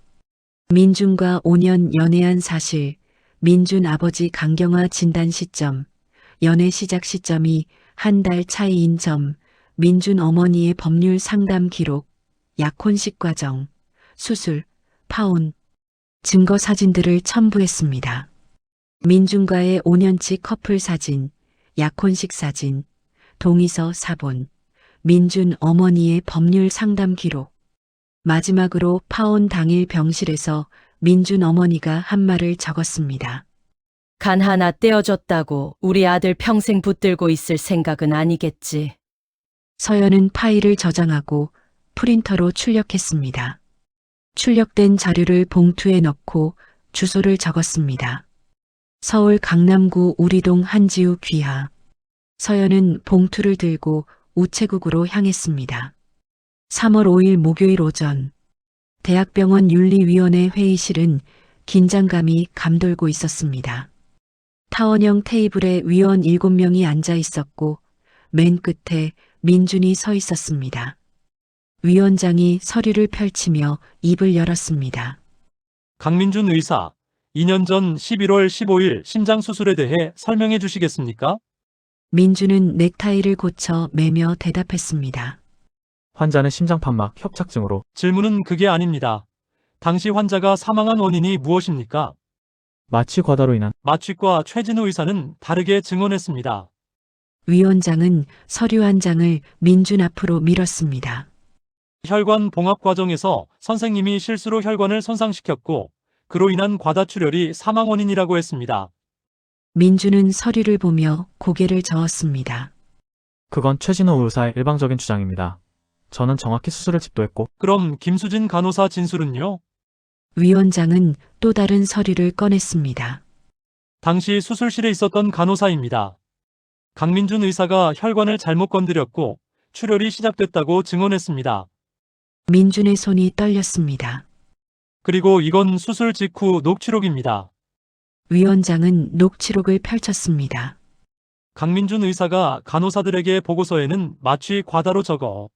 민준과 5년 연애한 사실, 민준 아버지 강경화 진단 시점, 연애 시작 시점이 한 달 차이인 점, 민준 어머니의 법률 상담 기록, 약혼식 과정, 수술, 파혼, 증거 사진들을 첨부했습니다. 민준과의 5년치 커플 사진, 약혼식 사진, 동의서 사본, 민준 어머니의 법률 상담 기록. 마지막으로 파혼 당일 병실에서 민준 어머니가 한 말을 적었습니다. 간 하나 떼어줬다고 우리 아들 평생 붙들고 있을 생각은 아니겠지. 서연은 파일을 저장하고 프린터로 출력했습니다. 출력된 자료를 봉투에 넣고 주소를 적었습니다. 서울 강남구 우리동 한지우 귀하. 서연은 봉투를 들고 우체국으로 향했습니다. 3월 5일 목요일 오전, 대학병원 윤리위원회 회의실은 긴장감이 감돌고 있었습니다. 타원형 테이블에 위원 7명이 앉아 있었고 맨 끝에 민준이 서 있었습니다. 위원장이 서류를 펼치며 입을 열었습니다. 강민준 의사, 2년 전 11월 15일 심장 수술에 대해 설명해 주시겠습니까? 민준은 넥타이를 고쳐 매며 대답했습니다. 환자는 심장판막 협착증으로. 질문은 그게 아닙니다. 당시 환자가 사망한 원인이 무엇입니까? 마취 과다로 인한. 마취과 최진우 의사는 다르게 증언했습니다. 위원장은 서류 한 장을 민준 앞으로 밀었습니다. 혈관 봉합 과정에서 선생님이 실수로 혈관을 손상시켰고 그로 인한 과다출혈이 사망 원인이라고 했습니다. 민준은 서류를 보며 고개를 저었습니다. 그건 최진호 의사의 일방적인 주장입니다. 저는 정확히 수술을 집도했고. 그럼 김수진 간호사 진술은요? 위원장은 또 다른 서류를 꺼냈습니다. 당시 수술실에 있었던 간호사입니다. 강민준 의사가 혈관을 잘못 건드렸고 출혈이 시작됐다고 증언했습니다. 민준의 손이 떨렸습니다. 그리고 이건 수술 직후 녹취록입니다. 위원장은 녹취록을 펼쳤습니다. 강민준 의사가 간호사들에게 보고서에는 마취 과다로 적어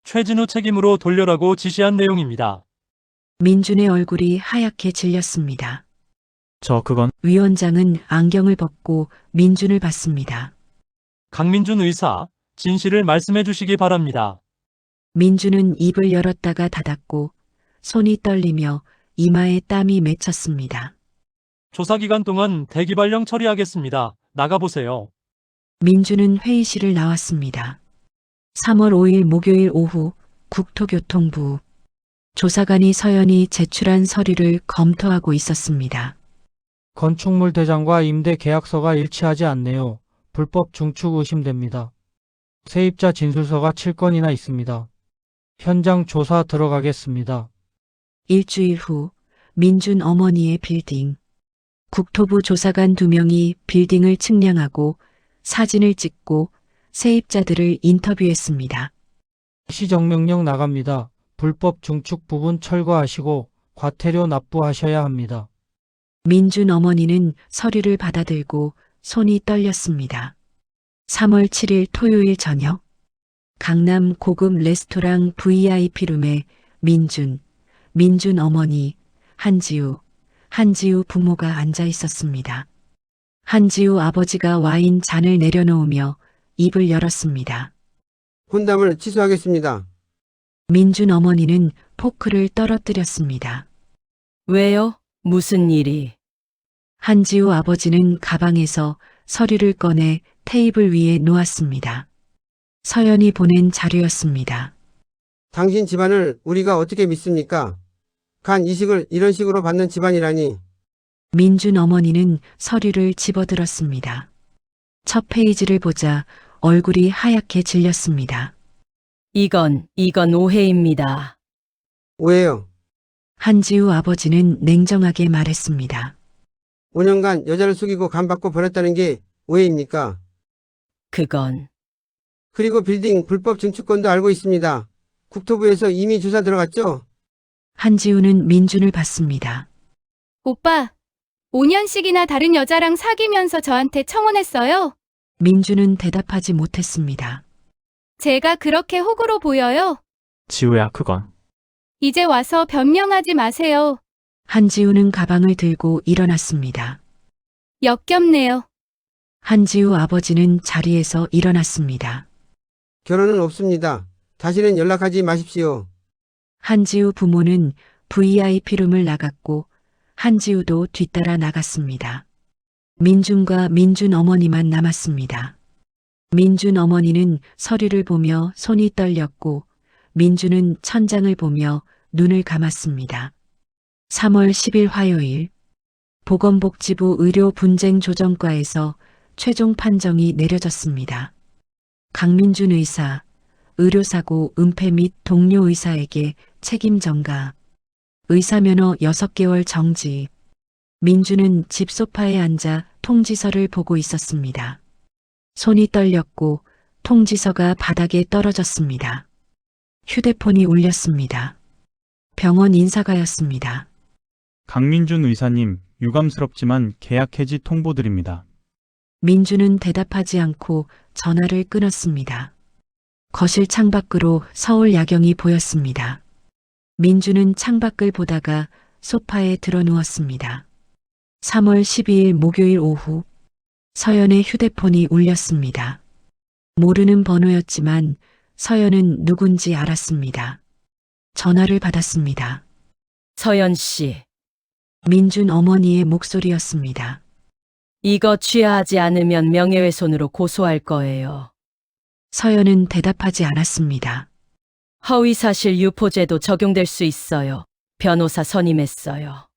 최진우 책임으로 돌려라고 지시한 내용입니다. 민준의 얼굴이 하얗게 질렸습니다. 그건 위원장은 안경을 벗고 민준을 봤습니다. 강민준 의사, 진실을 말씀해 주시기 바랍니다. 민준은 입을 열었다가 닫았고 손이 떨리며 이마에 땀이 맺혔습니다. 조사 기간 동안 대기발령 처리하겠습니다. 나가보세요. 민준은 회의실을 나왔습니다. 3월 5일 목요일 오후 국토교통부 조사관이 서연이 제출한 서류를 검토하고 있었습니다. 건축물 대장과 임대 계약서가 일치하지 않네요. 불법 중축 의심됩니다. 세입자 진술서가 7건이나 있습니다. 현장 조사 들어가겠습니다. 일주일 후 민준 어머니의 빌딩. 국토부 조사관 2명이 빌딩을 측량하고 사진을 찍고 세입자들을 인터뷰했습니다. 시정명령 나갑니다. 불법 중축 부분 철거하시고 과태료 납부하셔야 합니다. 민준 어머니는 서류를 받아들고 손이 떨렸습니다. 3월 7일 토요일 저녁 강남 고급 레스토랑 VIP룸에 민준 어머니, 한지우 부모가 앉아 있었습니다. 한지우 아버지가 와인 잔을 내려놓으며 입을 열었습니다. 혼담을 취소하겠습니다. 민준 어머니는 포크를 떨어뜨렸습니다. 왜요? 무슨 일이? 한지우 아버지는 가방에서 서류를 꺼내 테이블 위에 놓았습니다. 서연이 보낸 자료였습니다. 당신 집안을 우리가 어떻게 믿습니까? 간 이식을 이런 식으로 받는 집안이라니. 민준 어머니는 서류를 집어들었습니다. 첫 페이지를 보자 얼굴이 하얗게 질렸습니다. 이건 오해입니다. 오해요. 한지우 아버지는 냉정하게 말했습니다. 5년간 여자를 속이고 간받고 버렸다는 게 오해입니까? 그건 그리고 빌딩 불법 증축권도 알고 있습니다. 국토부에서 이미 조사 들어갔죠? 한지우는 민준을 봤습니다. 오빠, 5년씩이나 다른 여자랑 사귀면서 저한테 청혼했어요? 민준은 대답하지 못했습니다. 제가 그렇게 호구로 보여요? 지우야, 그건. 이제 와서 변명하지 마세요. 한지우는 가방을 들고 일어났습니다. 역겹네요. 한지우 아버지는 자리에서 일어났습니다. 결혼은 없습니다. 다시는 연락하지 마십시오. 한지우 부모는 VIP룸을 나갔고 한지우도 뒤따라 나갔습니다. 민준과 민준 어머니만 남았습니다. 민준 어머니는 서류를 보며 손이 떨렸고 민준은 천장을 보며 눈을 감았습니다. 3월 10일 화요일 보건복지부 의료분쟁조정과에서 최종 판정이 내려졌습니다. 강민준 의사, 의료사고 은폐 및 동료 의사에게 책임 전가, 의사면허 6개월 정지. 민준은 집 소파에 앉아 통지서를 보고 있었습니다. 손이 떨렸고 통지서가 바닥에 떨어졌습니다. 휴대폰이 울렸습니다. 병원 인사가였습니다. 강민준 의사님, 유감스럽지만 계약 해지 통보드립니다. 민준은 대답하지 않고 전화를 끊었습니다. 거실 창밖으로 서울 야경이 보였습니다. 민준은 창밖을 보다가 소파에 들어 누웠습니다. 3월 12일 목요일 오후 서연의 휴대폰이 울렸습니다. 모르는 번호였지만 서연은 누군지 알았습니다. 전화를 받았습니다. 서연 씨, 민준 어머니의 목소리였습니다. 이거 취하하지 않으면 명예훼손으로 고소할 거예요. 서연은 대답하지 않았습니다. 허위사실 유포죄도 적용될 수 있어요. 변호사 선임했어요.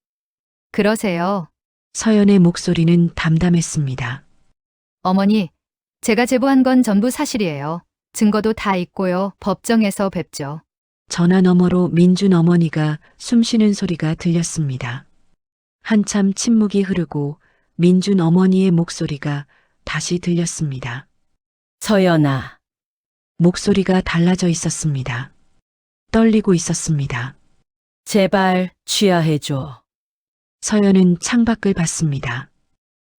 그러세요. 서연의 목소리는 담담했습니다. 어머니, 제가 제보한 건 전부 사실이에요. 증거도 다 있고요. 법정에서 뵙죠. 전화 너머로 민준 어머니가 숨쉬는 소리가 들렸습니다. 한참 침묵이 흐르고 민준 어머니의 목소리가 다시 들렸습니다. 서연아. 목소리가 달라져 있었습니다. 떨리고 있었습니다. 제발 취하해줘. 서연은 창밖을 봤습니다.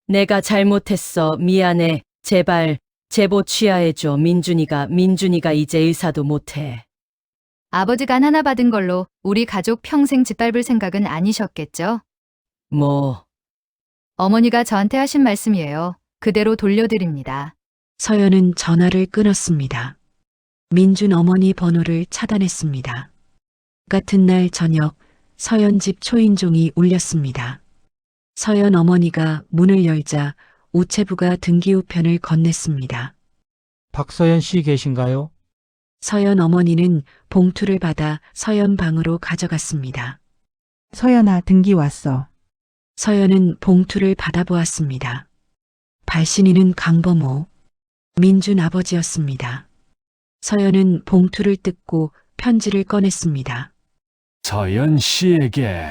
내가 잘못했어. 미안해. 제발 제보 취하해줘. 민준이가 이제 의사도 못해. 아버지 간 하나 받은 걸로 우리 가족 평생 짓밟을 생각은 아니셨겠죠? 뭐, 어머니가 저한테 하신 말씀이에요. 그대로 돌려드립니다. 서연은 전화를 끊었습니다. 민준 어머니 번호를 차단했습니다. 같은 날 저녁 서연 집 초인종이 울렸습니다. 서연 어머니가 문을 열자 우체부가 등기우편을 건넸습니다. 박서연 씨 계신가요? 서연 어머니는 봉투를 받아 서연 방으로 가져갔습니다. 서연아, 등기 왔어. 서연은 봉투를 받아보았습니다. 발신인은 강범호, 민준 아버지였습니다. 서연은 봉투를 뜯고 편지를 꺼냈습니다. 서연 씨에게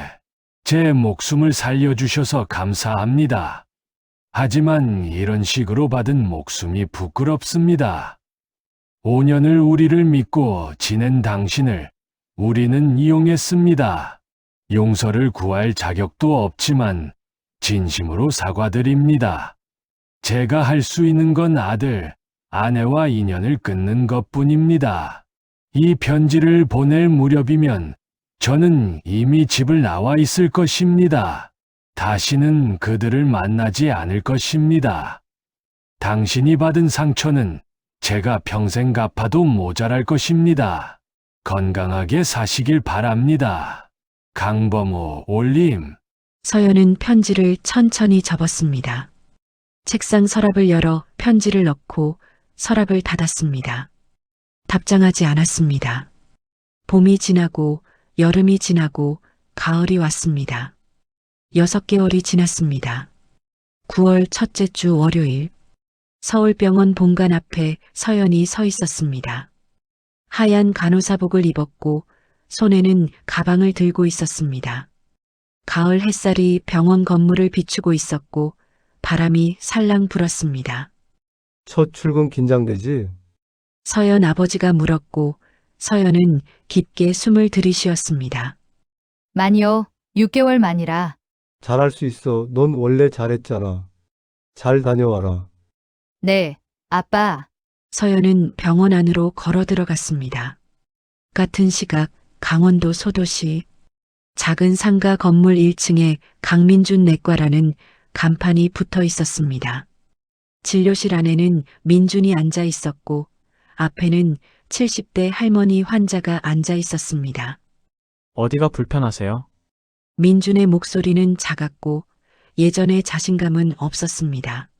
제 목숨을 살려주셔서 감사합니다. 하지만 이런 식으로 받은 목숨이 부끄럽습니다. 5년을 우리를 믿고 지낸 당신을 우리는 이용했습니다. 용서를 구할 자격도 없지만 진심으로 사과드립니다. 제가 할 수 있는 건 아들, 아내와 인연을 끊는 것뿐입니다. 이 편지를 보낼 무렵이면 저는 이미 집을 나와 있을 것입니다. 다시는 그들을 만나지 않을 것입니다. 당신이 받은 상처는 제가 평생 갚아도 모자랄 것입니다. 건강하게 사시길 바랍니다. 강범호 올림. 서연은 편지를 천천히 접었습니다. 책상 서랍을 열어 편지를 넣고 서랍을 닫았습니다. 답장하지 않았습니다. 봄이 지나고 여름이 지나고 가을이 왔습니다. 6개월이 지났습니다. 9월 첫째 주 월요일, 서울병원 본관 앞에 서연이 서 있었습니다. 하얀 간호사복을 입었고 손에는 가방을 들고 있었습니다. 가을 햇살이 병원 건물을 비추고 있었고 바람이 살랑 불었습니다. 첫 출근 긴장되지? 서연 아버지가 물었고 서연은 깊게 숨을 들이쉬었습니다. 많이요. 6개월 만이라. 잘할 수 있어. 넌 원래 잘했잖아. 잘 다녀와라. 네, 아빠. 서연은 병원 안으로 걸어 들어갔습니다. 같은 시각 강원도 소도시 작은 상가 건물 1층에 강민준 내과라는 간판이 붙어 있었습니다. 진료실 안에는 민준이 앉아 있었고 앞에는 70대 할머니 환자가 앉아 있었습니다. 어디가 불편하세요? 민준의 목소리는 작았고 예전의 자신감은 없었습니다.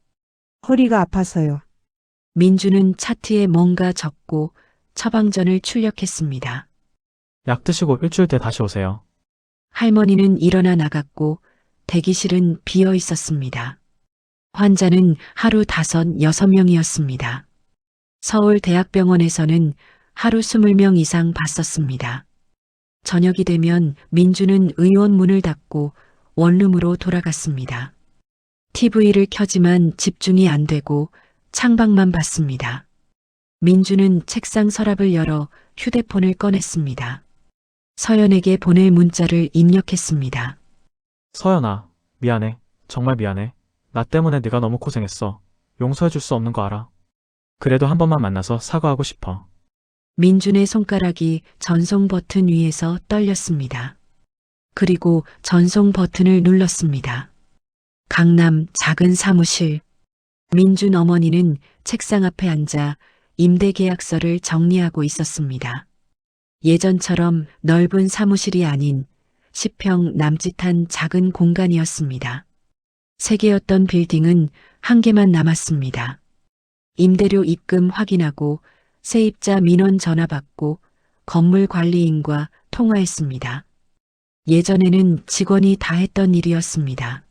허리가 아파서요. 민준은 차트에 뭔가 적고 처방전을 출력했습니다. 약 드시고 일주일 뒤에 다시 오세요. 할머니는 일어나 나갔고 대기실은 비어 있었습니다. 환자는 하루 5, 6명이었습니다. 서울대학병원에서는 하루 20명 이상 봤었습니다. 저녁이 되면 민주는 의원 문을 닫고 원룸으로 돌아갔습니다. TV를 켜지만 집중이 안 되고 창밖만 봤습니다. 민주는 책상 서랍을 열어 휴대폰을 꺼냈습니다. 서연에게 보낼 문자를 입력했습니다. 서연아, 미안해. 정말 미안해. 나 때문에 네가 너무 고생했어. 용서해줄 수 없는 거 알아. 그래도 한 번만 만나서 사과하고 싶어. 민준의 손가락이 전송 버튼 위에서 떨렸습니다. 그리고 전송 버튼을 눌렀습니다. 강남 작은 사무실. 민준 어머니는 책상 앞에 앉아 임대계약서를 정리하고 있었습니다. 예전처럼 넓은 사무실이 아닌 10평 남짓한 작은 공간이었습니다. 3개였던 빌딩은 1개만 남았습니다. 임대료 입금 확인하고 세입자 민원 전화 받고 건물 관리인과 통화했습니다. 예전에는 직원이 다 했던 일이었습니다.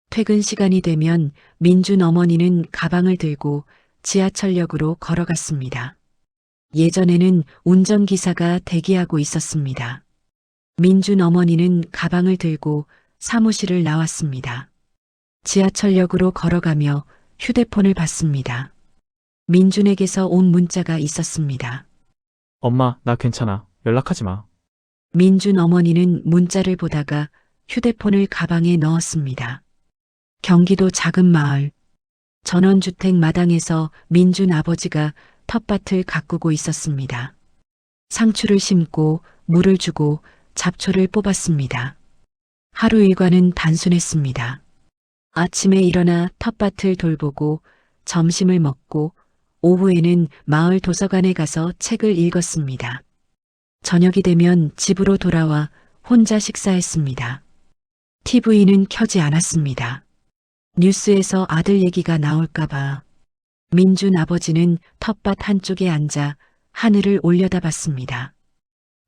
퇴근 시간이 되면 민준 어머니는 가방을 들고 지하철역으로 걸어갔습니다. 예전에는 운전기사가 대기하고 있었습니다. 민준 어머니는 가방을 들고 사무실을 나왔습니다. 지하철역으로 걸어가며 휴대폰을 봤습니다. 민준에게서 온 문자가 있었습니다. 엄마, 나 괜찮아. 연락하지 마. 민준 어머니는 문자를 보다가 휴대폰을 가방에 넣었습니다. 경기도 작은 마을. 전원주택 마당에서 민준 아버지가 텃밭을 가꾸고 있었습니다. 상추를 심고 물을 주고 잡초를 뽑았습니다. 하루 일과는 단순했습니다. 아침에 일어나 텃밭을 돌보고 점심을 먹고 오후에는 마을 도서관에 가서 책을 읽었습니다. 저녁이 되면 집으로 돌아와 혼자 식사했습니다. TV는 켜지 않았습니다. 뉴스에서 아들 얘기가 나올까봐. 민준 아버지는 텃밭 한쪽에 앉아 하늘을 올려다봤습니다.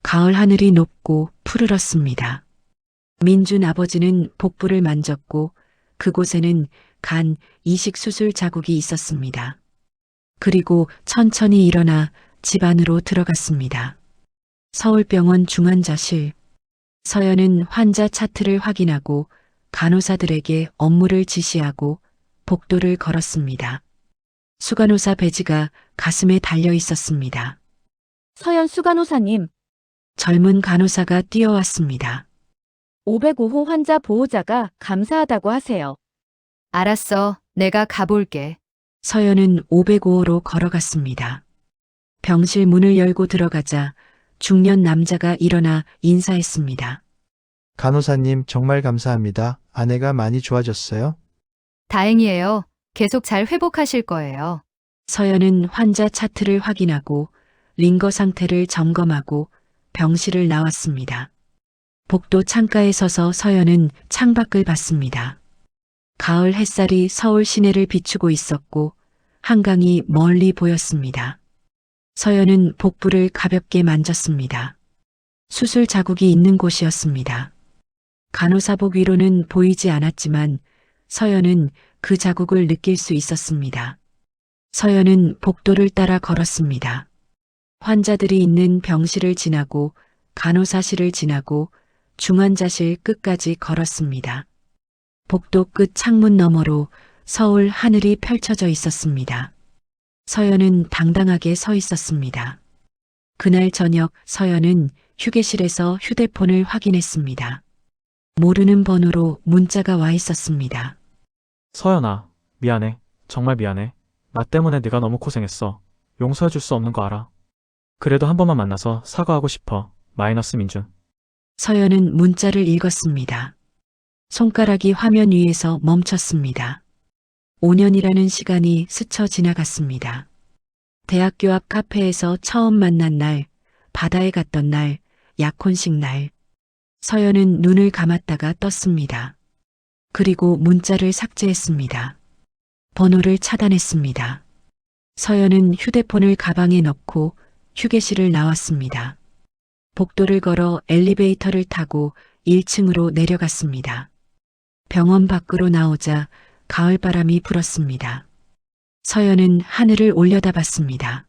가을 하늘이 높고 푸르렀습니다. 민준 아버지는 복부를 만졌고 그곳에는 간 이식 수술 자국이 있었습니다. 그리고 천천히 일어나 집 안으로 들어갔습니다. 서울병원 중환자실. 서연은 환자 차트를 확인하고 간호사들에게 업무를 지시하고 복도를 걸었습니다. 수간호사 배지가 가슴에 달려 있었습니다. 서연 수간호사님, 젊은 간호사가 뛰어왔습니다. 505호 환자 보호자가 감사하다고 하세요. 알았어. 내가 가볼게. 서연은 505호로 걸어갔습니다. 병실 문을 열고 들어가자 중년 남자가 일어나 인사했습니다. 간호사님 정말 감사합니다. 아내가 많이 좋아졌어요? 다행이에요. 계속 잘 회복하실 거예요. 서연은 환자 차트를 확인하고 링거 상태를 점검하고 병실을 나왔습니다. 복도 창가에 서서 서연은 창밖을 봤습니다. 가을 햇살이 서울 시내를 비추고 있었고 한강이 멀리 보였습니다. 서연은 복부를 가볍게 만졌습니다. 수술 자국이 있는 곳이었습니다. 간호사복 위로는 보이지 않았지만 서연은 그 자국을 느낄 수 있었습니다. 서연은 복도를 따라 걸었습니다. 환자들이 있는 병실을 지나고 간호사실을 지나고 중환자실 끝까지 걸었습니다. 복도 끝 창문 너머로 서울 하늘이 펼쳐져 있었습니다. 서연은 당당하게 서 있었습니다. 그날 저녁 서연은 휴게실에서 휴대폰을 확인했습니다. 모르는 번호로 문자가 와 있었습니다. 서연아, 미안해. 정말 미안해. 나 때문에 네가 너무 고생했어. 용서해줄 수 없는 거 알아. 그래도 한 번만 만나서 사과하고 싶어. 마이너스 민준. 서연은 문자를 읽었습니다. 손가락이 화면 위에서 멈췄습니다. 5년이라는 시간이 스쳐 지나갔습니다. 대학교 앞 카페에서 처음 만난 날, 바다에 갔던 날, 약혼식 날. 서연은 눈을 감았다가 떴습니다. 그리고 문자를 삭제했습니다. 번호를 차단했습니다. 서연은 휴대폰을 가방에 넣고 휴게실을 나왔습니다. 복도를 걸어 엘리베이터를 타고 1층으로 내려갔습니다. 병원 밖으로 나오자 가을바람이 불었습니다. 서연은 하늘을 올려다봤습니다.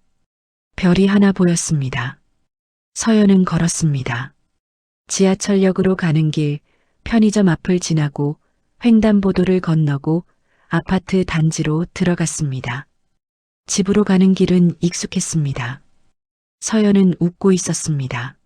별이 하나 보였습니다. 서연은 걸었습니다. 지하철역으로 가는 길, 편의점 앞을 지나고 횡단보도를 건너고 아파트 단지로 들어갔습니다. 집으로 가는 길은 익숙했습니다. 서연은 웃고 있었습니다.